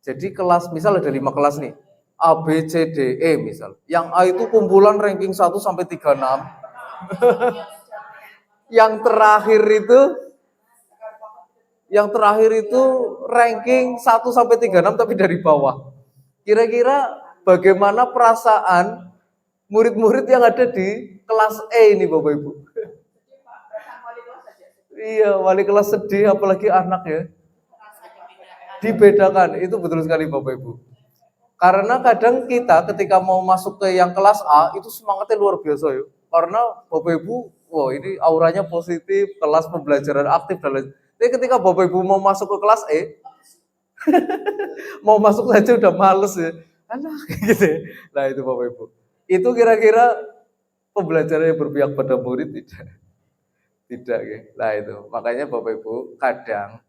Jadi kelas, misal ada 5 kelas nih. A, B, C, D, E misal. Yang A itu kumpulan ranking 1 sampai 36. Yang terakhir itu ranking 1 sampai 36 tapi dari bawah. Kira-kira bagaimana perasaan murid-murid yang ada di kelas E ini Bapak Ibu? Iya, wali kelas sedih, apalagi anak ya. Dibedakan, itu betul sekali Bapak Ibu. Karena kadang kita ketika mau masuk ke yang kelas A, itu semangatnya luar biasa ya. Karena Bapak Ibu, wah ini auranya positif, kelas pembelajaran aktif dan lain. Tapi ketika Bapak Ibu mau masuk ke kelas E, mau masuk saja udah males ya. Anak gitu ya. Nah itu Bapak Ibu. Itu kira-kira pembelajaran yang berpihak pada murid tidak? Tidak ya. Nah itu, makanya Bapak Ibu, kadang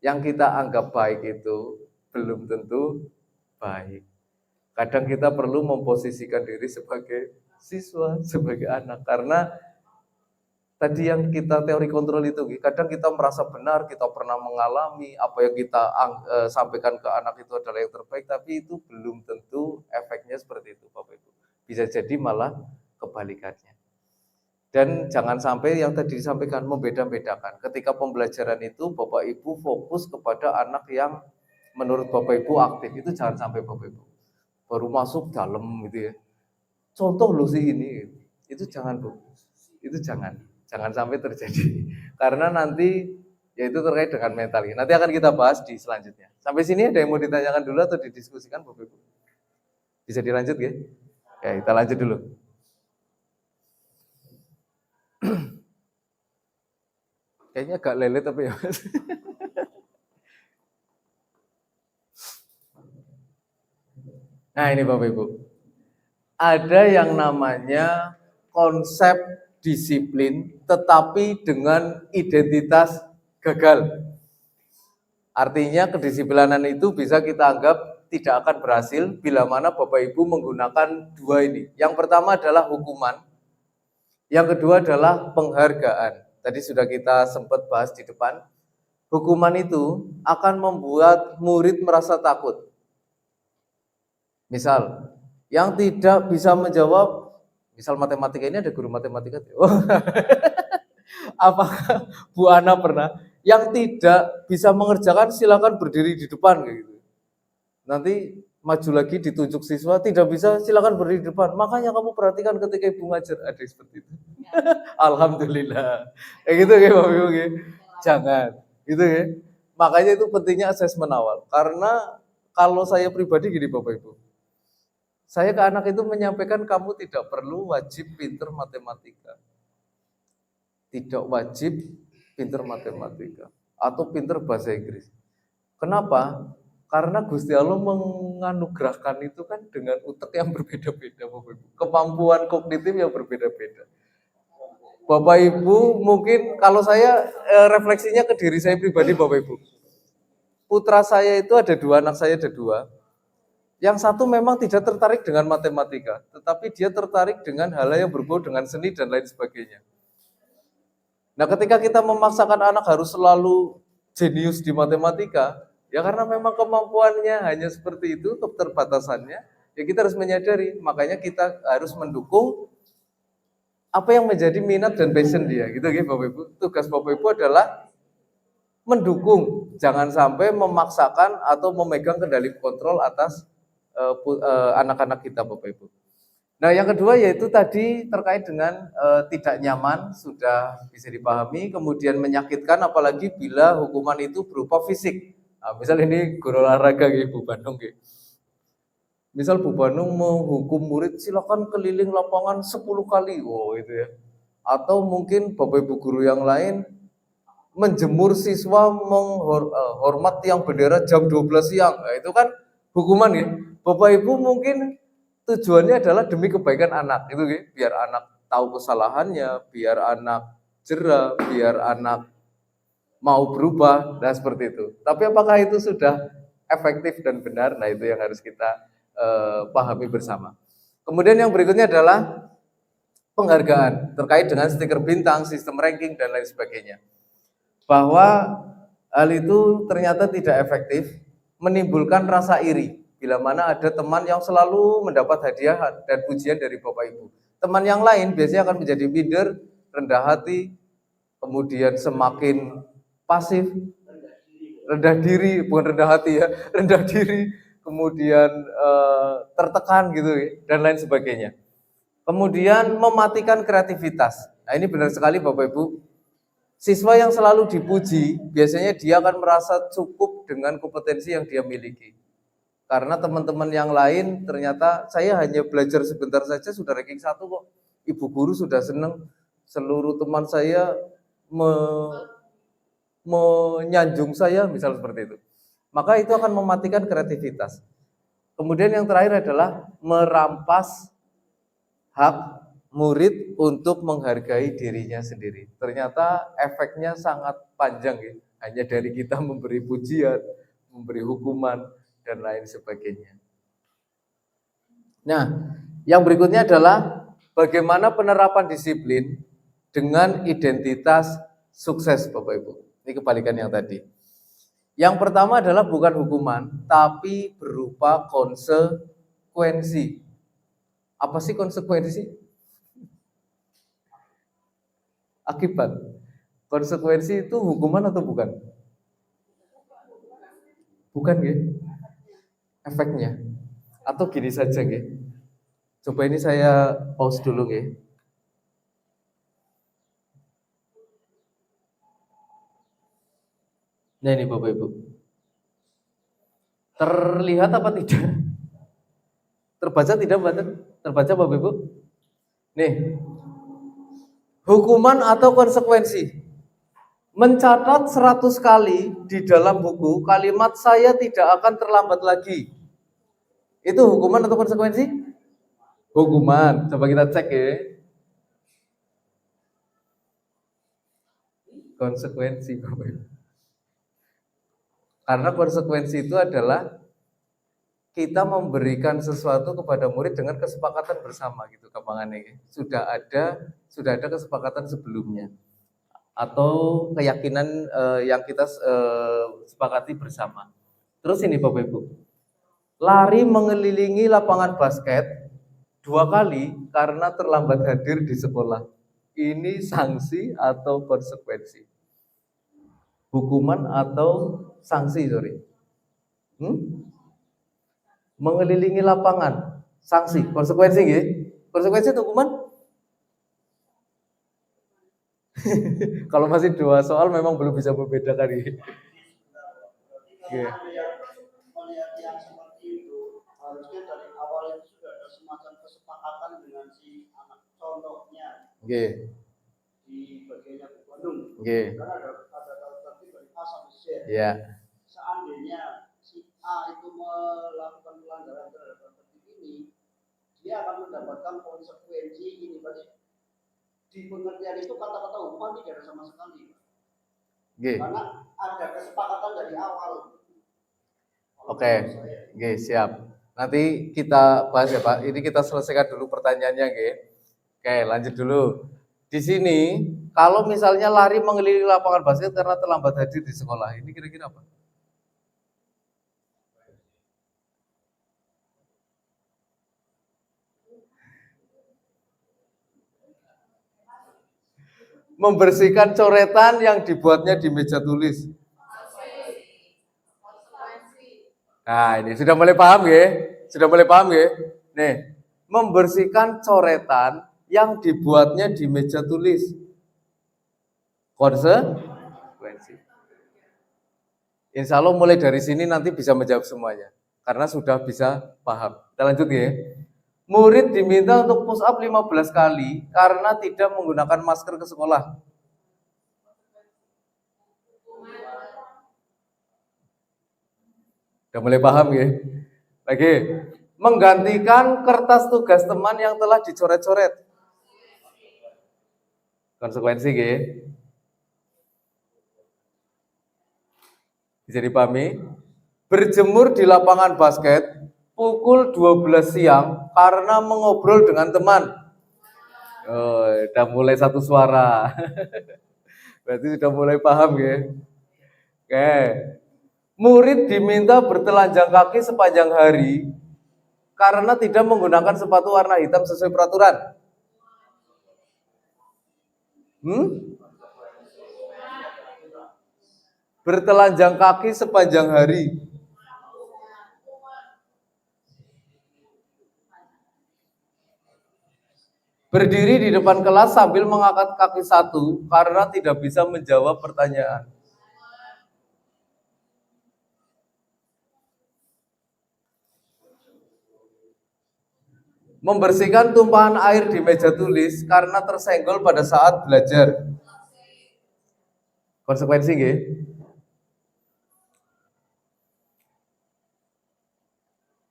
yang kita anggap baik itu belum tentu baik. Kadang kita perlu memposisikan diri sebagai siswa, sebagai anak. Karena tadi yang kita teori kontrol itu, kadang kita merasa benar, kita pernah mengalami, apa yang kita sampaikan ke anak itu adalah yang terbaik, tapi itu belum tentu efeknya seperti itu Bapak Ibu. Bisa jadi malah kebalikannya. Dan jangan sampai yang tadi disampaikan membeda-bedakan. Ketika pembelajaran itu Bapak Ibu fokus kepada anak yang menurut Bapak Ibu aktif, itu jangan sampai Bapak Ibu baru masuk dalam gitu ya. Contoh loh sih ini, itu jangan Bu, itu jangan sampai terjadi. Karena nanti ya itu terkait dengan mental. Nanti akan kita bahas di selanjutnya. Sampai sini ada yang mau ditanyakan dulu atau didiskusikan Bapak Ibu? Bisa dilanjut ya? Ya kita lanjut dulu. Kayaknya agak lelet tapi ya. Nah ini Bapak Ibu, ada yang namanya konsep disiplin tetapi dengan identitas gagal. Artinya kedisiplinan itu bisa kita anggap tidak akan berhasil bila mana Bapak Ibu menggunakan dua ini. Yang pertama adalah hukuman, yang kedua adalah penghargaan. Tadi sudah kita sempat bahas di depan. Hukuman itu akan membuat murid merasa takut. Misal, yang tidak bisa menjawab, misal matematika, ini ada guru matematika. Apakah Bu Ana pernah? Yang tidak bisa mengerjakan silakan berdiri di depan kayak gitu. Nanti maju lagi ditunjuk siswa, tidak bisa silakan berdiri di depan. Makanya kamu perhatikan ketika ibu ngajar, ada seperti itu. Alhamdulillah. Kayak gitu ya Bapak Ibu ya. Jangan, gitu ya. Makanya itu pentingnya asesmen awal. Karena kalau saya pribadi gini Bapak Ibu, saya ke anak itu menyampaikan kamu tidak perlu wajib pinter matematika. Tidak wajib pinter matematika atau pinter bahasa Inggris. Kenapa? Karena Gusti Allah menganugerahkan itu kan dengan utek yang berbeda-beda, Bapak Ibu. Kemampuan kognitif yang berbeda-beda. Bapak Ibu mungkin kalau saya refleksinya ke diri saya pribadi Bapak Ibu. Putra saya itu ada dua, anak saya ada dua. Yang satu memang tidak tertarik dengan matematika, tetapi dia tertarik dengan hal yang berbau dengan seni dan lain sebagainya. Nah, ketika kita memaksakan anak harus selalu jenius di matematika, ya karena memang kemampuannya hanya seperti itu, keterbatasannya, ya kita harus menyadari, makanya kita harus mendukung apa yang menjadi minat dan passion dia, gitu ya Bapak Ibu. Tugas Bapak Ibu adalah mendukung, jangan sampai memaksakan atau memegang kendali kontrol atas anak-anak kita Bapak Ibu. Nah yang kedua yaitu tadi terkait dengan tidak nyaman, sudah bisa dipahami, kemudian menyakitkan apalagi bila hukuman itu berupa fisik. Nah, misal ini guru olahraga Bu Bandung. Misal Bu Bandung menghukum murid silakan keliling lapangan 10 kali, itu ya. Atau mungkin Bapak Ibu guru yang lain menjemur siswa menghormat tiang bendera jam 12 siang. Nah, itu kan hukuman ya. Bapak Ibu mungkin tujuannya adalah demi kebaikan anak, itu ya. Biar anak tahu kesalahannya, biar anak jera, biar anak mau berubah, dan seperti itu. Tapi apakah itu sudah efektif dan benar? Nah itu yang harus kita pahami bersama. Kemudian yang berikutnya adalah penghargaan terkait dengan stiker bintang, sistem ranking, dan lain sebagainya. Bahwa hal itu ternyata tidak efektif, menimbulkan rasa iri. Bila mana ada teman yang selalu mendapat hadiah dan pujian dari Bapak Ibu. Teman yang lain biasanya akan menjadi minder, rendah hati, kemudian semakin pasif, rendah diri, bukan rendah hati ya, rendah diri, kemudian tertekan gitu ya, dan lain sebagainya. Kemudian mematikan kreativitas. Nah ini benar sekali Bapak Ibu. Siswa yang selalu dipuji, biasanya dia akan merasa cukup dengan kompetensi yang dia miliki. Karena teman-teman yang lain ternyata saya hanya belajar sebentar saja sudah ranking 1 kok. Ibu guru sudah senang, seluruh teman saya menyanjung saya, misal seperti itu. Maka itu akan mematikan kreativitas. Kemudian yang terakhir adalah merampas hak murid untuk menghargai dirinya sendiri. Ternyata efeknya sangat panjang ya. Hanya dari kita memberi pujian, memberi hukuman, dan lain sebagainya. Nah, yang berikutnya adalah bagaimana penerapan disiplin dengan identitas sukses Bapak Ibu. Ini kebalikan yang tadi. Yang pertama adalah bukan hukuman, tapi berupa konsekuensi. Apa sih konsekuensi? Akibat. Konsekuensi itu hukuman atau bukan? Bukan ya? Efeknya. Atau gini saja ya. Coba ini saya pause dulu ya. Nah ini Bapak Ibu. Terlihat apa tidak? Terbaca tidak Bapak? Terbaca Bapak Ibu? Nih. Hukuman atau konsekuensi. Mencatat 100 kali di dalam buku kalimat saya tidak akan terlambat lagi. Itu hukuman atau konsekuensi? Hukuman. Coba kita cek ya. Konsekuensi. Karena konsekuensi itu adalah kita memberikan sesuatu kepada murid dengan kesepakatan bersama gitu gampangannya. Sudah ada kesepakatan sebelumnya. Atau keyakinan yang kita sepakati bersama. Terus ini Bapak Ibu. Lari mengelilingi lapangan basket 2 kali karena terlambat hadir di sekolah. Ini sanksi atau konsekuensi? Hukuman atau sanksi, sorry? mengelilingi lapangan. Sanksi, konsekuensi nggih. Konsekuensi itu hukuman. Kalau masih 2 soal memang belum bisa membedakan ini. Melihat yang seperti itu, harusnya dari awal itu sudah ada semacam kesepakatan dengan si anak. Contohnya di bagiannya Bu Bandung, karena ada tertib dari A sampai Z. Seandainya si A itu melakukan pelanggaran terhadap tertib ini, dia akan mendapatkan konsekuensi ini. Berarti di pengertian itu kata-kata hukuman tidak ada sama sekali. Karena ada kesepakatan dari awal. Oke, siap. Nanti kita bahas ya Pak. Ini kita selesaikan dulu pertanyaannya, nggih. Oke, lanjut dulu. Di sini, kalau misalnya lari mengelilingi lapangan basket karena terlambat hadir di sekolah, ini kira-kira apa? Membersihkan coretan yang dibuatnya di meja tulis. Nah, ini sudah mulai paham ya? Sudah mulai paham ya? Nih, membersihkan coretan yang dibuatnya di meja tulis. Konsekuensi. Insya Allah mulai dari sini nanti bisa menjawab semuanya. Karena sudah bisa paham. Kita lanjut ya. Murid diminta untuk push up 15 kali karena tidak menggunakan masker ke sekolah. Udah mulai paham ya? Lagi, menggantikan kertas tugas teman yang telah dicoret-coret. Konsekuensi ya? Bisa dipahami? Berjemur di lapangan basket pukul 12 siang karena mengobrol dengan teman. Oh, udah mulai satu suara. Berarti sudah mulai paham ya? Oke. Murid diminta bertelanjang kaki sepanjang hari karena tidak menggunakan sepatu warna hitam sesuai peraturan. Bertelanjang kaki sepanjang hari. Berdiri di depan kelas sambil mengangkat kaki satu karena tidak bisa menjawab pertanyaan. Membersihkan tumpahan air di meja tulis karena tersenggol pada saat belajar. Konsekuensi nggih?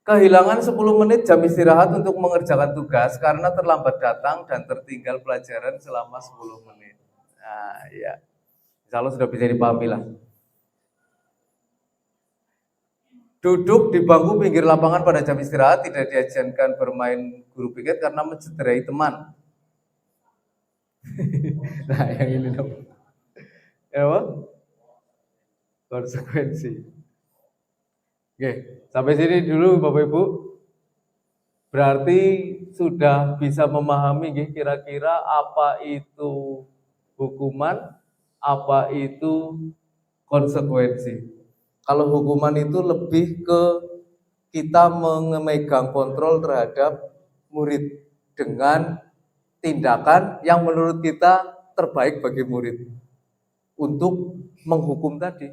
Kehilangan 10 menit jam istirahat untuk mengerjakan tugas karena terlambat datang dan tertinggal pelajaran selama 10 menit. Nah, ya. Insya Allah sudah bisa dipahami lah. Duduk di bangku pinggir lapangan pada jam istirahat tidak diajarkan bermain guru piket karena mencederai teman. Nah, yang ini dong. Ya, apa? Konsekuensi. Oke, sampai sini dulu Bapak Ibu. Berarti sudah bisa memahami kira-kira apa itu hukuman, apa itu konsekuensi. Kalau hukuman itu lebih ke kita memegang kontrol terhadap murid dengan tindakan yang menurut kita terbaik bagi murid untuk menghukum tadi.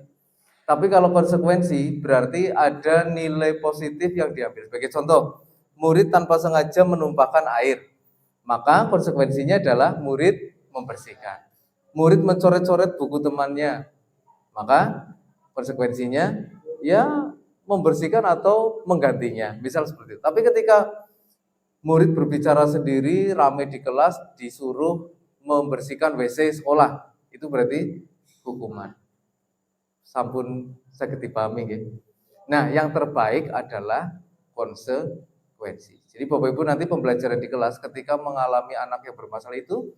Tapi kalau konsekuensi berarti ada nilai positif yang diambil. Sebagai contoh, murid tanpa sengaja menumpahkan air. Maka konsekuensinya adalah murid membersihkan. Murid mencoret-coret buku temannya. Maka konsekuensinya ya membersihkan atau menggantinya. Misal seperti itu. Tapi ketika murid berbicara sendiri, ramai di kelas, disuruh membersihkan WC sekolah. Itu berarti hukuman. Sampun saged dipahami nggih. Nah, yang terbaik adalah konsekuensi. Jadi Bapak Ibu nanti pembelajaran di kelas ketika mengalami anak yang bermasalah itu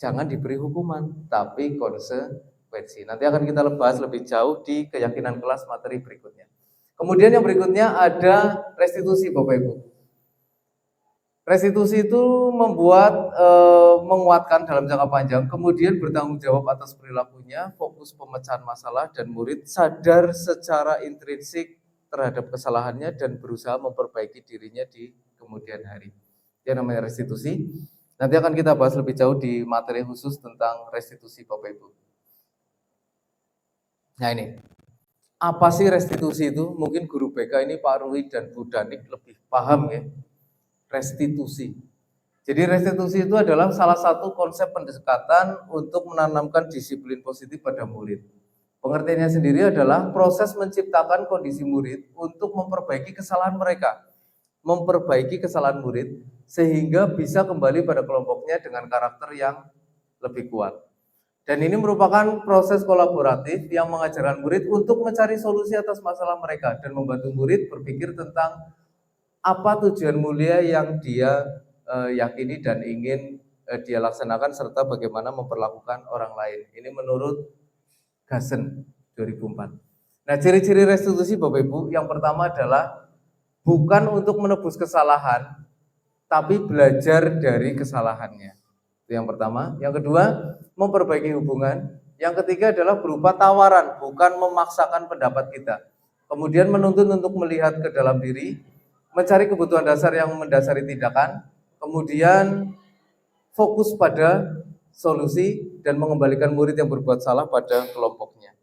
jangan diberi hukuman, tapi konsekuensi. Nanti akan kita bahas lebih jauh di keyakinan kelas materi berikutnya. Kemudian yang berikutnya ada restitusi Bapak Ibu. Restitusi itu menguatkan dalam jangka panjang, kemudian bertanggung jawab atas perilakunya, fokus pemecahan masalah, dan murid sadar secara intrinsik terhadap kesalahannya dan berusaha memperbaiki dirinya di kemudian hari. Itu namanya restitusi. Nanti akan kita bahas lebih jauh di materi khusus tentang restitusi Bapak Ibu. Nah ini, apa sih restitusi itu? Mungkin guru BK ini Pak Rui dan Bu Danik lebih paham ya. Restitusi. Jadi restitusi itu adalah salah satu konsep pendekatan untuk menanamkan disiplin positif pada murid. Pengertiannya sendiri adalah proses menciptakan kondisi murid untuk memperbaiki kesalahan mereka, memperbaiki kesalahan murid sehingga bisa kembali pada kelompoknya dengan karakter yang lebih kuat. Dan ini merupakan proses kolaboratif yang mengajarkan murid untuk mencari solusi atas masalah mereka dan membantu murid berpikir tentang apa tujuan mulia yang dia yakini dan ingin dia laksanakan serta bagaimana memperlakukan orang lain. Ini menurut Gassen 2004. Nah, ciri-ciri restitusi Bapak Ibu, yang pertama adalah bukan untuk menebus kesalahan, tapi belajar dari kesalahannya. Itu yang pertama. Yang kedua, memperbaiki hubungan. Yang ketiga adalah berupa tawaran, bukan memaksakan pendapat kita. Kemudian menuntut untuk melihat ke dalam diri, mencari kebutuhan dasar yang mendasari tindakan, kemudian fokus pada solusi dan mengembalikan murid yang berbuat salah pada kelompoknya.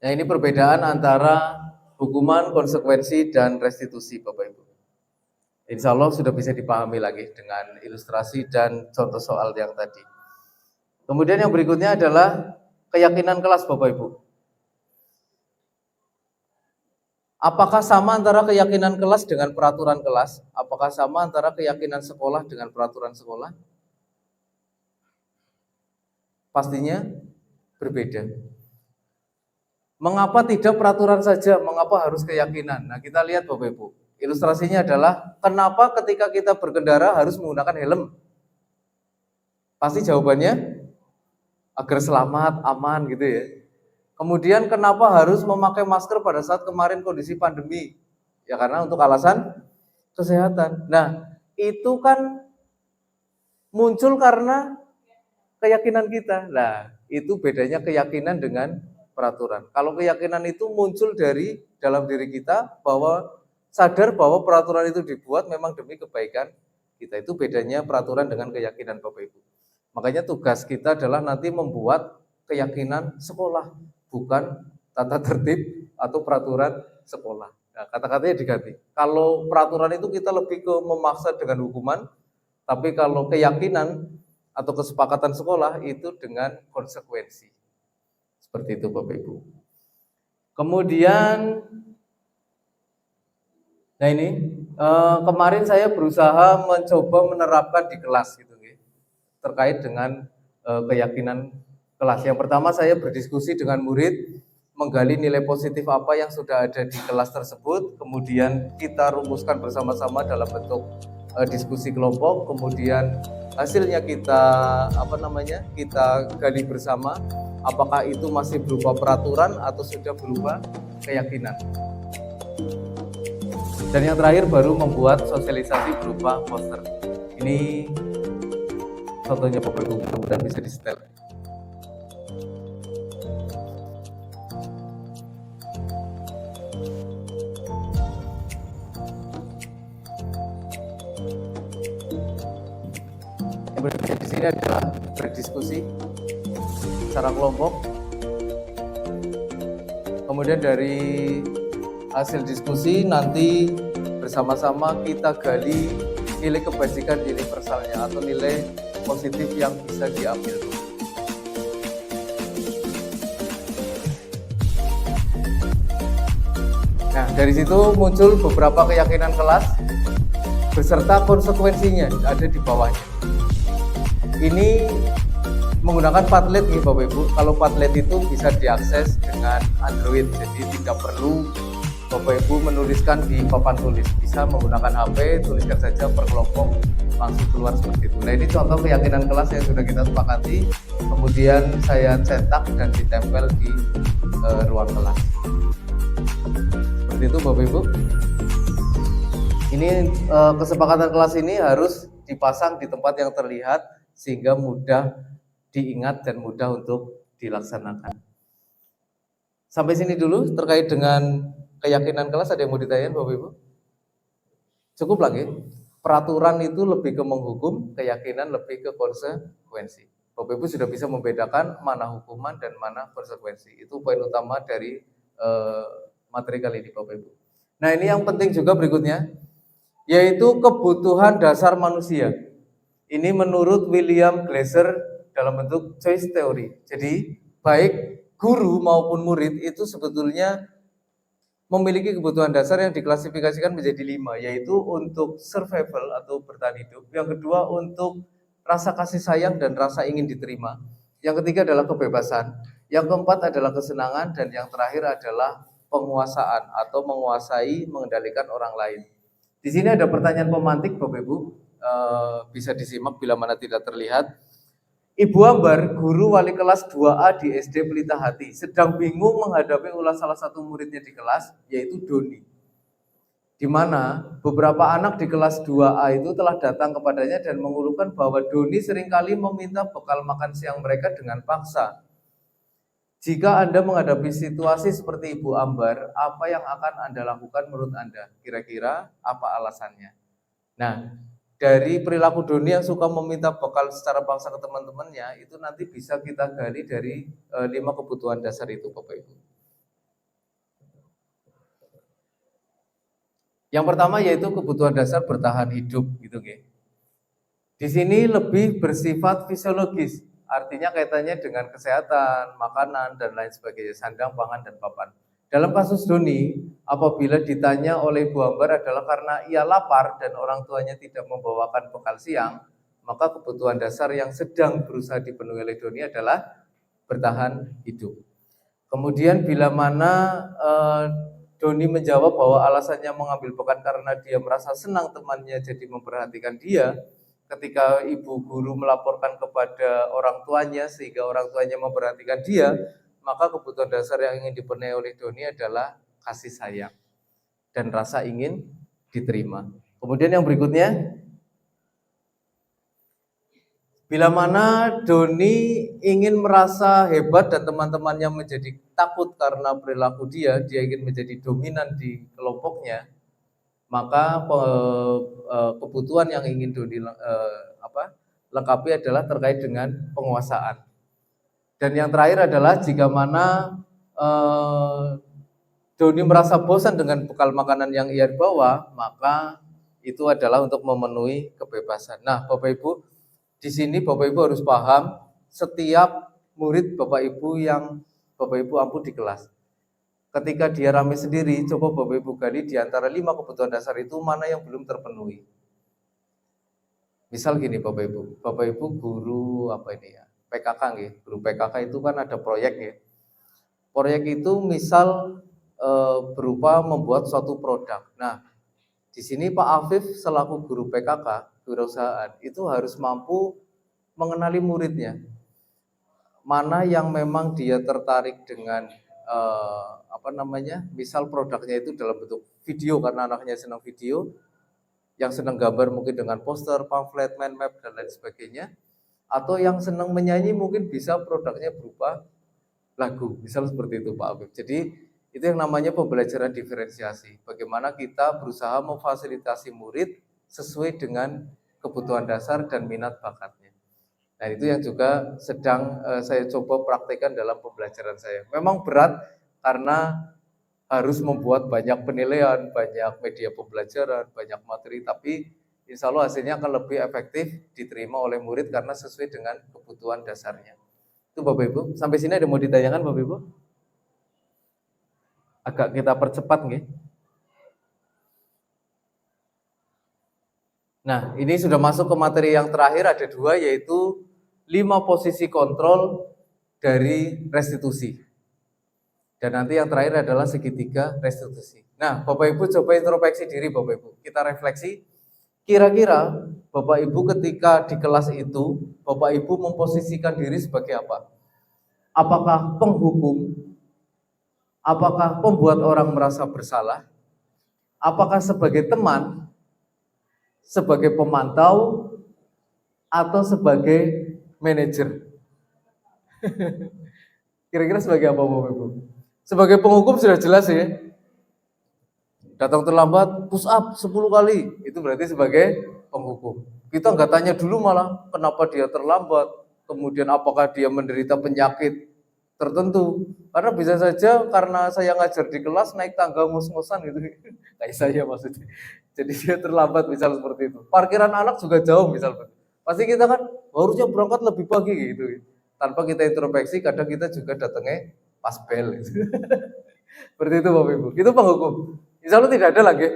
Nah, ini perbedaan antara hukuman, konsekuensi, dan restitusi Bapak Ibu. Insya Allah sudah bisa dipahami lagi dengan ilustrasi dan contoh soal yang tadi. Kemudian yang berikutnya adalah keyakinan kelas Bapak Ibu. Apakah sama antara keyakinan kelas dengan peraturan kelas? Apakah sama antara keyakinan sekolah dengan peraturan sekolah? Pastinya berbeda. Mengapa tidak peraturan saja? Mengapa harus keyakinan? Nah, kita lihat Bapak Ibu. Ilustrasinya adalah kenapa ketika kita berkendara harus menggunakan helm? Pasti jawabannya agar selamat, aman gitu ya. Kemudian kenapa harus memakai masker pada saat kemarin kondisi pandemi? Ya karena untuk alasan kesehatan. Nah, itu kan muncul karena keyakinan kita. Nah, itu bedanya keyakinan dengan peraturan. Kalau keyakinan itu muncul dari dalam diri kita bahwa sadar bahwa peraturan itu dibuat memang demi kebaikan kita. Itu bedanya peraturan dengan keyakinan Bapak Ibu. Makanya tugas kita adalah nanti membuat keyakinan sekolah, bukan tata tertib atau peraturan sekolah. Nah, kata-katanya diganti. Kalau peraturan itu kita lebih ke memaksa dengan hukuman, tapi kalau keyakinan atau kesepakatan sekolah itu dengan konsekuensi. Seperti itu Bapak Ibu. Kemudian, nah ini kemarin saya berusaha mencoba menerapkan di kelas gitu, terkait dengan keyakinan kelas. Yang pertama saya berdiskusi dengan murid, menggali nilai positif apa yang sudah ada di kelas tersebut, kemudian kita rumuskan bersama-sama dalam bentuk diskusi kelompok, kemudian hasilnya kita kita gali bersama, apakah itu masih berupa peraturan atau sudah berupa keyakinan. Dan yang terakhir baru membuat sosialisasi berupa poster. Ini contohnya Bapak Ibu, mudah-mudahan bisa di-setel. Yang berikutnya di sini adalah berdiskusi secara kelompok. Kemudian dari hasil diskusi nanti bersama-sama kita gali nilai kebajikan universalnya atau nilai positif yang bisa diambil. Nah, dari situ muncul beberapa keyakinan kelas beserta konsekuensinya ada di bawahnya. Ini menggunakan Padlet nih Bapak Ibu. Kalau Padlet itu bisa diakses dengan Android, jadi tidak perlu Bapak Ibu menuliskan di papan tulis, bisa menggunakan HP, tuliskan saja per kelompok, langsung keluar seperti itu. Nah, ini contoh keyakinan kelas yang sudah kita sepakati, kemudian saya cetak dan ditempel di ruang kelas. Seperti itu Bapak Ibu. Ini kesepakatan kelas ini harus dipasang di tempat yang terlihat sehingga mudah diingat dan mudah untuk dilaksanakan. Sampai sini dulu terkait dengan keyakinan kelas. Ada yang mau ditanyain Bapak Ibu? Cukup lagi. Peraturan itu lebih ke menghukum, keyakinan lebih ke konsekuensi. Bapak Ibu sudah bisa membedakan mana hukuman dan mana konsekuensi. Itu poin utama dari materi kali ini Bapak Ibu. Nah, ini yang penting juga berikutnya, yaitu kebutuhan dasar manusia. Ini menurut William Glasser dalam bentuk choice theory. Jadi baik guru maupun murid itu sebetulnya memiliki kebutuhan dasar yang diklasifikasikan menjadi 5, yaitu untuk survival atau bertahan hidup. Yang kedua untuk rasa kasih sayang dan rasa ingin diterima. Yang ketiga adalah kebebasan. Yang keempat adalah kesenangan, dan yang terakhir adalah penguasaan atau menguasai, mengendalikan orang lain. Di sini ada pertanyaan pemantik Bapak Ibu, bisa disimak bila mana tidak terlihat. Ibu Ambar, guru wali kelas 2A di SD Pelita Hati, sedang bingung menghadapi ulah salah satu muridnya di kelas, yaitu Doni. Di mana beberapa anak di kelas 2A itu telah datang kepadanya dan mengeluhkan bahwa Doni seringkali meminta bekal makan siang mereka dengan paksa. Jika Anda menghadapi situasi seperti Ibu Ambar, apa yang akan Anda lakukan menurut Anda? Kira-kira apa alasannya? Nah, dari perilaku Doni yang suka meminta bekal secara paksa ke teman-temannya, itu nanti bisa kita gali dari 5 kebutuhan dasar itu Bapak Ibu. Yang pertama yaitu kebutuhan dasar bertahan hidup gitu ya. Di sini lebih bersifat fisiologis, artinya kaitannya dengan kesehatan, makanan dan lain sebagainya, sandang, pangan dan papan. Dalam kasus Doni, apabila ditanya oleh Ibu Ambar adalah karena ia lapar dan orang tuanya tidak membawakan bekal siang, maka kebutuhan dasar yang sedang berusaha dipenuhi oleh Doni adalah bertahan hidup. Kemudian bila mana Doni menjawab bahwa alasannya mengambil bekal karena dia merasa senang temannya jadi memperhatikan dia, ketika ibu guru melaporkan kepada orang tuanya sehingga orang tuanya memperhatikan dia, maka kebutuhan dasar yang ingin dipenuhi oleh Doni adalah kasih sayang dan rasa ingin diterima. Kemudian yang berikutnya, bila mana Doni ingin merasa hebat dan teman-temannya menjadi takut karena perilaku dia ingin menjadi dominan di kelompoknya, maka kebutuhan yang ingin Doni lengkapi adalah terkait dengan penguasaan. Dan yang terakhir adalah jika mana Doni merasa bosan dengan bekal makanan yang ia bawa, maka itu adalah untuk memenuhi kebebasan. Nah, Bapak Ibu, di sini Bapak Ibu harus paham setiap murid Bapak Ibu yang Bapak Ibu ampu di kelas. Ketika dia rame sendiri, coba Bapak Ibu gali di antara 5 kebutuhan dasar itu mana yang belum terpenuhi. Misal gini Bapak Ibu guru apa ini ya? PKK nggih. Guru PKK itu kan ada proyek ya. Proyek itu misal berupa membuat suatu produk. Nah, di sini Pak Afif selaku guru PKK, kewirausahaan, itu harus mampu mengenali muridnya. Mana yang memang dia tertarik dengan misal produknya itu dalam bentuk video karena anaknya senang video, yang senang gambar mungkin dengan poster, pamflet, mind map dan lain sebagainya, atau yang senang menyanyi mungkin bisa produknya berupa lagu, misal seperti itu Pak Afif. Jadi itu yang namanya pembelajaran diferensiasi. Bagaimana kita berusaha memfasilitasi murid sesuai dengan kebutuhan dasar dan minat bakatnya. Nah, itu yang juga sedang saya coba praktekkan dalam pembelajaran saya. Memang berat karena harus membuat banyak penilaian, banyak media pembelajaran, banyak materi, tapi insya Allah hasilnya akan lebih efektif diterima oleh murid karena sesuai dengan kebutuhan dasarnya. Itu Bapak Ibu, sampai sini ada mau ditanyakan Bapak Ibu? Agak kita percepat nggih. Nah, ini sudah masuk ke materi yang terakhir, ada 2, yaitu 5 posisi kontrol dari restitusi. Dan nanti yang terakhir adalah segitiga restitusi. Nah, Bapak Ibu coba introspeksi diri Bapak Ibu. Kita refleksi, kira-kira Bapak Ibu ketika di kelas itu, Bapak Ibu memposisikan diri sebagai apa? Apakah penghukum? Apakah pembuat orang merasa bersalah? Apakah sebagai teman? Sebagai pemantau? Atau sebagai manajer? Kira-kira sebagai apa Bapak Ibu? Sebagai penghukum sudah jelas ya. Datang terlambat, push up 10 kali, itu berarti sebagai penghukum. Kita nggak tanya dulu malah kenapa dia terlambat, kemudian apakah dia menderita penyakit tertentu. Karena bisa saja karena saya ngajar di kelas naik tangga ngos-ngosan gitu, kayak saya maksudnya. Jadi dia terlambat misal seperti itu. Parkiran anak juga jauh misal. Pasti kita kan harusnya berangkat lebih pagi gitu. Tanpa kita introspeksi, kadang kita juga datangnya pas bel. Gitu. Seperti itu Bapak Ibu. Itu penghukum. Insya Allah tidak ada lagi.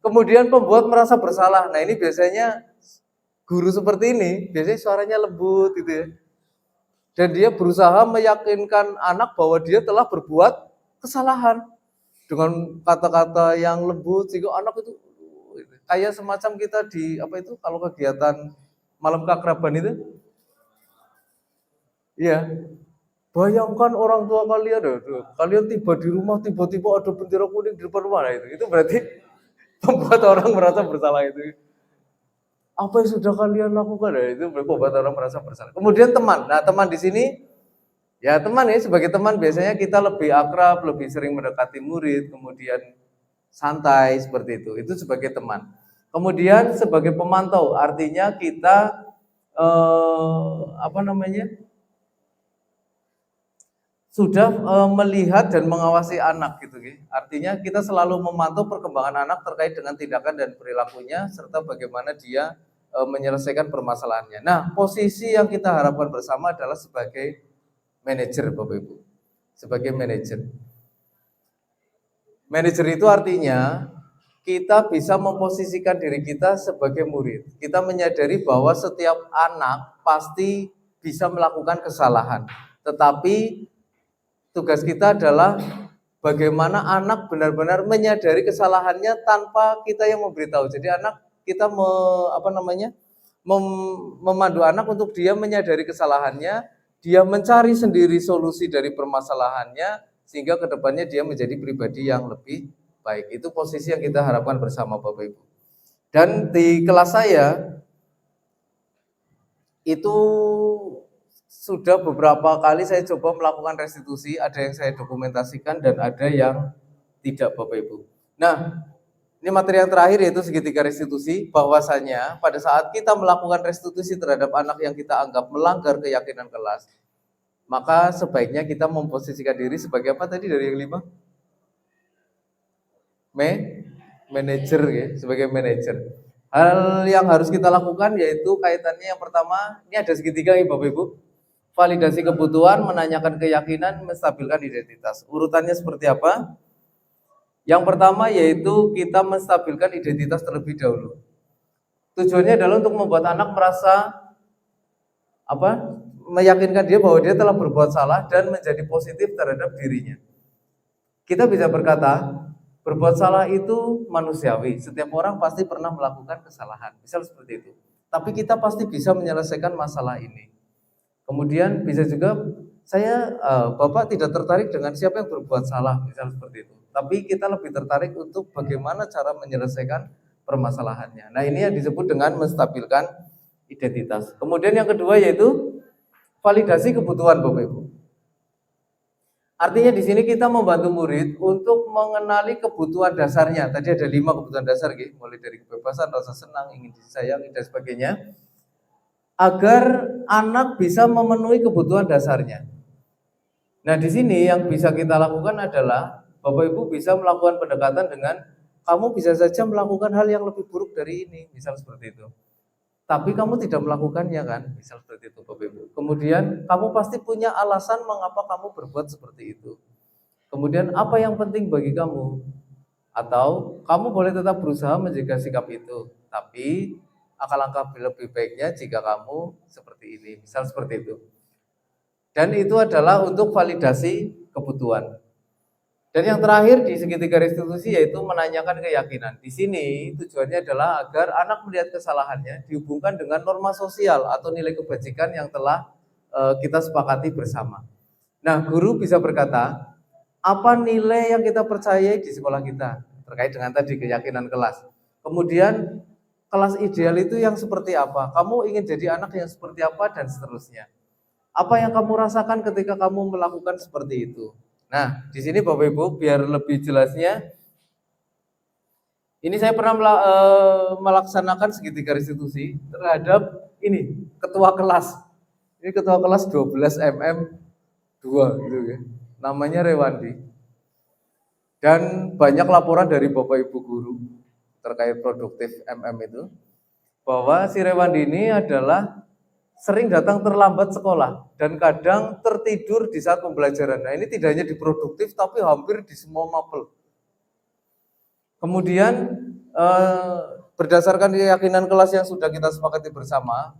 Kemudian pembuat merasa bersalah. Nah ini biasanya guru seperti ini, biasanya suaranya lembut gitu ya. Dan dia berusaha meyakinkan anak bahwa dia telah berbuat kesalahan. Dengan kata-kata yang lembut, sehingga anak itu kayak semacam kita di apa itu kalau kegiatan malam keakraban itu. Iya. Bayangkan orang tua kalian tiba di rumah tiba-tiba ada bendera kuning di depan rumah itu berarti membuat orang merasa bersalah itu. Apa yang sudah kalian lakukan itu membuat orang merasa bersalah. Kemudian teman, nah teman di sini ya teman ya sebagai teman biasanya kita lebih akrab, lebih sering mendekati murid, kemudian santai seperti itu. Itu sebagai teman. Kemudian sebagai pemantau artinya kita sudah melihat dan mengawasi anak gitu ya. Artinya kita selalu memantau perkembangan anak terkait dengan tindakan dan perilakunya serta bagaimana dia menyelesaikan permasalahannya. Nah, posisi yang kita harapkan bersama adalah sebagai manajer Bapak Ibu. Sebagai manajer. Manajer itu artinya kita bisa memposisikan diri kita sebagai murid. Kita menyadari bahwa setiap anak pasti bisa melakukan kesalahan. Tetapi tugas kita adalah bagaimana anak benar-benar menyadari kesalahannya tanpa kita yang memberitahu. Jadi anak kita memandu anak untuk dia menyadari kesalahannya, dia mencari sendiri solusi dari permasalahannya sehingga kedepannya dia menjadi pribadi yang lebih baik. Itu posisi yang kita harapkan bersama Bapak Ibu. Dan di kelas saya itu sudah beberapa kali saya coba melakukan restitusi, ada yang saya dokumentasikan dan ada yang tidak Bapak Ibu. Nah, ini materi yang terakhir yaitu segitiga restitusi, bahwasanya pada saat kita melakukan restitusi terhadap anak yang kita anggap melanggar keyakinan kelas, maka sebaiknya kita memposisikan diri sebagai apa tadi dari yang 5? Manajer ya, sebagai manajer. Hal yang harus kita lakukan yaitu kaitannya yang pertama, ini ada segitiga ya Bapak Ibu. Validasi kebutuhan, menanyakan keyakinan, menstabilkan identitas. Urutannya seperti apa? Yang pertama yaitu kita menstabilkan identitas terlebih dahulu. Tujuannya adalah untuk membuat anak merasa meyakinkan dia bahwa dia telah berbuat salah dan menjadi positif terhadap dirinya. Kita bisa berkata, berbuat salah itu manusiawi. Setiap orang pasti pernah melakukan kesalahan. Misal seperti itu. Tapi kita pasti bisa menyelesaikan masalah ini. Kemudian bisa juga Bapak tidak tertarik dengan siapa yang berbuat salah, misal seperti itu. Tapi kita lebih tertarik untuk bagaimana cara menyelesaikan permasalahannya. Nah ini yang disebut dengan menstabilkan identitas. Kemudian yang kedua yaitu validasi kebutuhan Bapak Ibu. Artinya di sini kita membantu murid untuk mengenali kebutuhan dasarnya. Tadi ada 5 kebutuhan dasar, mulai dari kebebasan, rasa senang, ingin disayangi dan sebagainya. Agar anak bisa memenuhi kebutuhan dasarnya. Nah, di sini yang bisa kita lakukan adalah Bapak Ibu bisa melakukan pendekatan dengan kamu bisa saja melakukan hal yang lebih buruk dari ini, misal seperti itu. Tapi kamu tidak melakukannya kan, misal seperti itu Bapak Ibu. Kemudian kamu pasti punya alasan mengapa kamu berbuat seperti itu. Kemudian apa yang penting bagi kamu? Atau kamu boleh tetap berusaha menjaga sikap itu, tapi alangkah lebih baiknya jika kamu seperti ini, misal seperti itu. Dan itu adalah untuk validasi kebutuhan. Dan yang terakhir di segitiga restitusi yaitu menanyakan keyakinan. Di sini tujuannya adalah agar anak melihat kesalahannya dihubungkan dengan norma sosial atau nilai kebajikan yang telah kita sepakati bersama. Nah, guru bisa berkata, apa nilai yang kita percayai di sekolah kita terkait dengan tadi keyakinan kelas. Kemudian kelas ideal itu yang seperti apa? Kamu ingin jadi anak yang seperti apa dan seterusnya. Apa yang kamu rasakan ketika kamu melakukan seperti itu? Nah, di sini Bapak Ibu biar lebih jelasnya, ini saya pernah melaksanakan segitiga restitusi terhadap ini ketua kelas. Ini ketua kelas 12 MM 2 gitu ya. Namanya Rewandi. Dan banyak laporan dari Bapak Ibu guru terkait produktif MM itu, bahwa si Rewandi ini adalah sering datang terlambat sekolah dan kadang tertidur di saat pembelajaran. Nah, ini tidak hanya di produktif tapi hampir di semua mapel. Kemudian berdasarkan keyakinan kelas yang sudah kita sepakati bersama,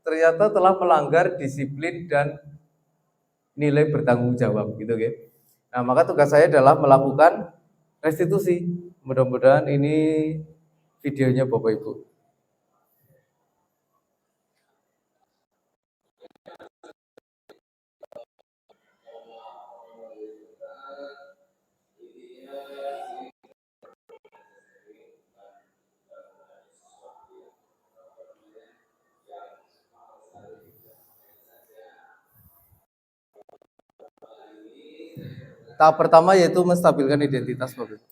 ternyata telah melanggar disiplin dan nilai bertanggung jawab gitu ya. Nah, maka tugas saya adalah melakukan restitusi. Mudah-mudahan ini videonya Bapak Ibu. Tahap pertama yaitu menstabilkan identitas Bapak Ibu.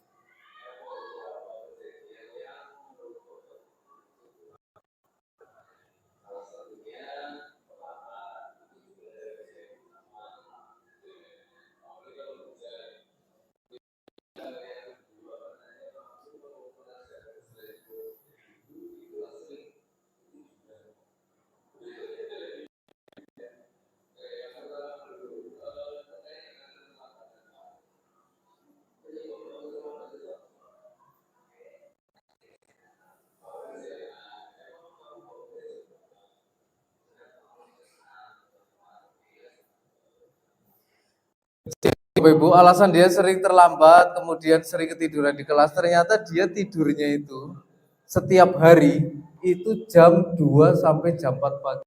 Ibu, alasan dia sering terlambat, kemudian sering ketiduran di kelas, ternyata dia tidurnya itu setiap hari itu jam 2 sampai jam 4 pagi.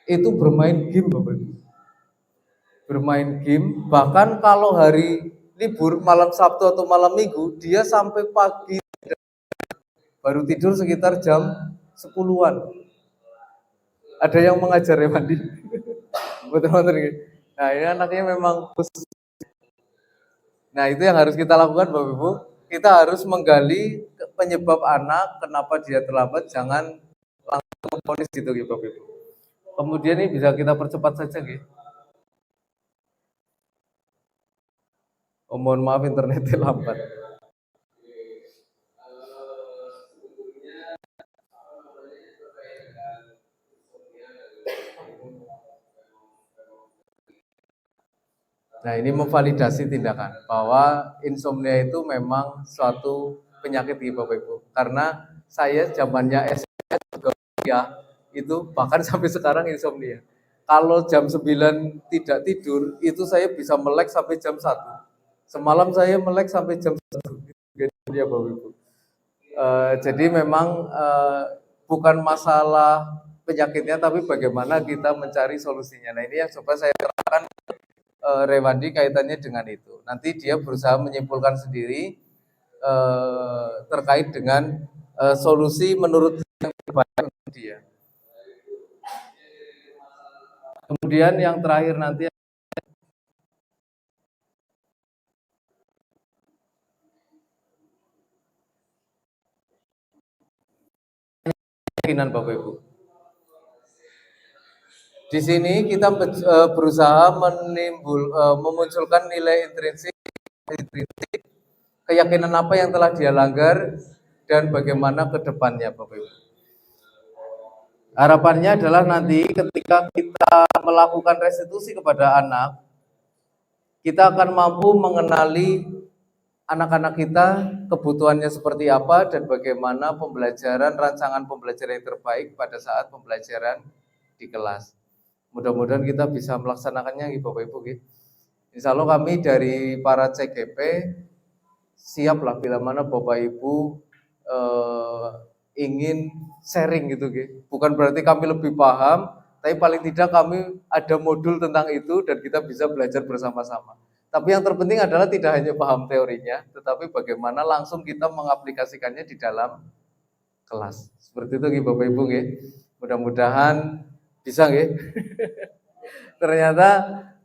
Itu bermain game Bapak Ibu. Bermain game, bahkan kalau hari libur, malam Sabtu atau malam Minggu, dia sampai pagi baru tidur sekitar jam 10-an. Ada yang mengajar ya mandi. Betul-betul gitu. Nah, ini anaknya memang khusus. Nah, itu yang harus kita lakukan Bapak Ibu. Kita harus menggali penyebab anak, kenapa dia terlambat, jangan langsung memvonis gitu Bapak Ibu. Kemudian ini bisa kita percepat saja gitu. Oh, mohon maaf internetnya lambat. Nah, ini memvalidasi tindakan bahwa insomnia itu memang suatu penyakit di Bapak Ibu. Karena saya zamannya SMP juga itu bahkan sampai sekarang insomnia. Kalau jam 9 tidak tidur, itu saya bisa melek sampai jam 1. Semalam saya melek sampai jam 1. Ya Bapak Ibu. Jadi memang bukan masalah penyakitnya, tapi bagaimana kita mencari solusinya. Nah, ini yang coba saya terangkan Rewandi kaitannya dengan itu. Nanti dia berusaha menyimpulkan sendiri terkait dengan solusi menurut yang terbaik untuk dia. Kemudian yang terakhir nanti keyakinan Bapak Ibu. Di sini kita berusaha memunculkan nilai intrinsik, keyakinan apa yang telah dia langgar dan bagaimana ke depannya Bapak Ibu. Harapannya adalah nanti ketika kita melakukan restitusi kepada anak, kita akan mampu mengenali anak-anak kita kebutuhannya seperti apa dan bagaimana pembelajaran, rancangan pembelajaran yang terbaik pada saat pembelajaran di kelas. Mudah-mudahan kita bisa melaksanakannya Bapak Ibu. Insya Allah kami dari para CGP siaplah bila mana Bapak Ibu ingin sharing gitu. Bukan berarti kami lebih paham, tapi paling tidak kami ada modul tentang itu dan kita bisa belajar bersama-sama. Tapi yang terpenting adalah tidak hanya paham teorinya, tetapi bagaimana langsung kita mengaplikasikannya di dalam kelas. Seperti itu Bapak Ibu. Mudah-mudahan Bisa nggih? Ternyata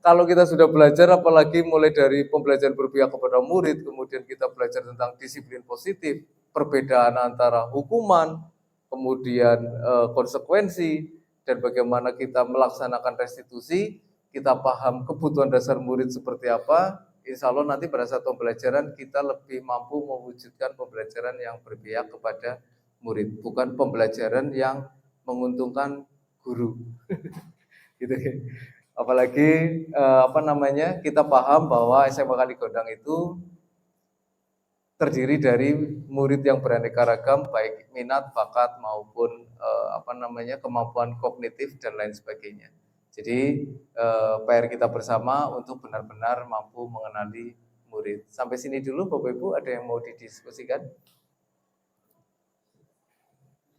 kalau kita sudah belajar, apalagi mulai dari pembelajaran berpihak kepada murid, kemudian kita belajar tentang disiplin positif, perbedaan antara hukuman, kemudian konsekuensi, dan bagaimana kita melaksanakan restitusi, kita paham kebutuhan dasar murid seperti apa, insya Allah nanti pada saat pembelajaran kita lebih mampu mewujudkan pembelajaran yang berpihak kepada murid, bukan pembelajaran yang menguntungkan guru. Gitu. Apalagi kita paham bahwa SMA Kaligodang itu terdiri dari murid yang beraneka ragam, baik minat, bakat maupun kemampuan kognitif dan lain sebagainya. Jadi PR kita bersama untuk benar-benar mampu mengenali murid. Sampai sini dulu Bapak Ibu, ada yang mau didiskusikan?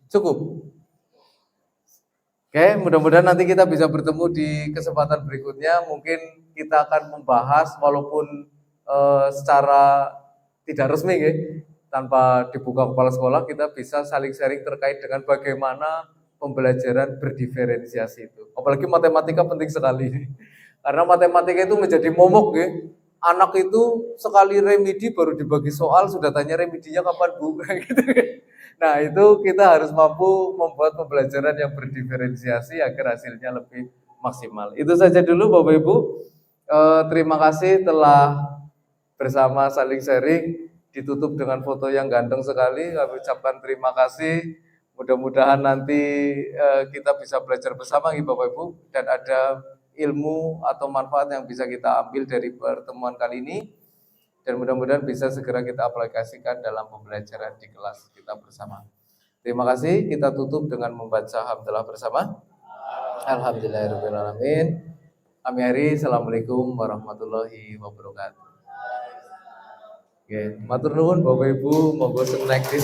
Cukup. Oke, mudah-mudahan nanti kita bisa bertemu di kesempatan berikutnya. Mungkin kita akan membahas walaupun secara tidak resmi, tanpa dibuka kepala sekolah, kita bisa saling sharing terkait dengan bagaimana pembelajaran berdiferensiasi itu. Apalagi matematika penting sekali. Karena matematika itu menjadi momok, anak itu sekali remedi baru dibagi soal sudah tanya remedinya kapan Bu, gitu. Nah itu kita harus mampu membuat pembelajaran yang berdiferensiasi agar hasilnya lebih maksimal. Itu saja dulu Bapak Ibu. Terima kasih telah bersama saling sharing. Ditutup dengan foto yang ganteng sekali. Kami ucapkan terima kasih. Mudah-mudahan nanti kita bisa belajar bersama Bapak Ibu. Dan ada ilmu atau manfaat yang bisa kita ambil dari pertemuan kali ini. Dan mudah-mudahan bisa segera kita aplikasikan dalam pembelajaran di kelas kita bersama. Terima kasih, kita tutup dengan membaca hamdalah bersama. Alhamdulillahirrahmanirrahim. Amihari, assalamualaikum warahmatullahi wabarakatuh. Oke, matur nuwun Bapak Ibu, monggo snack di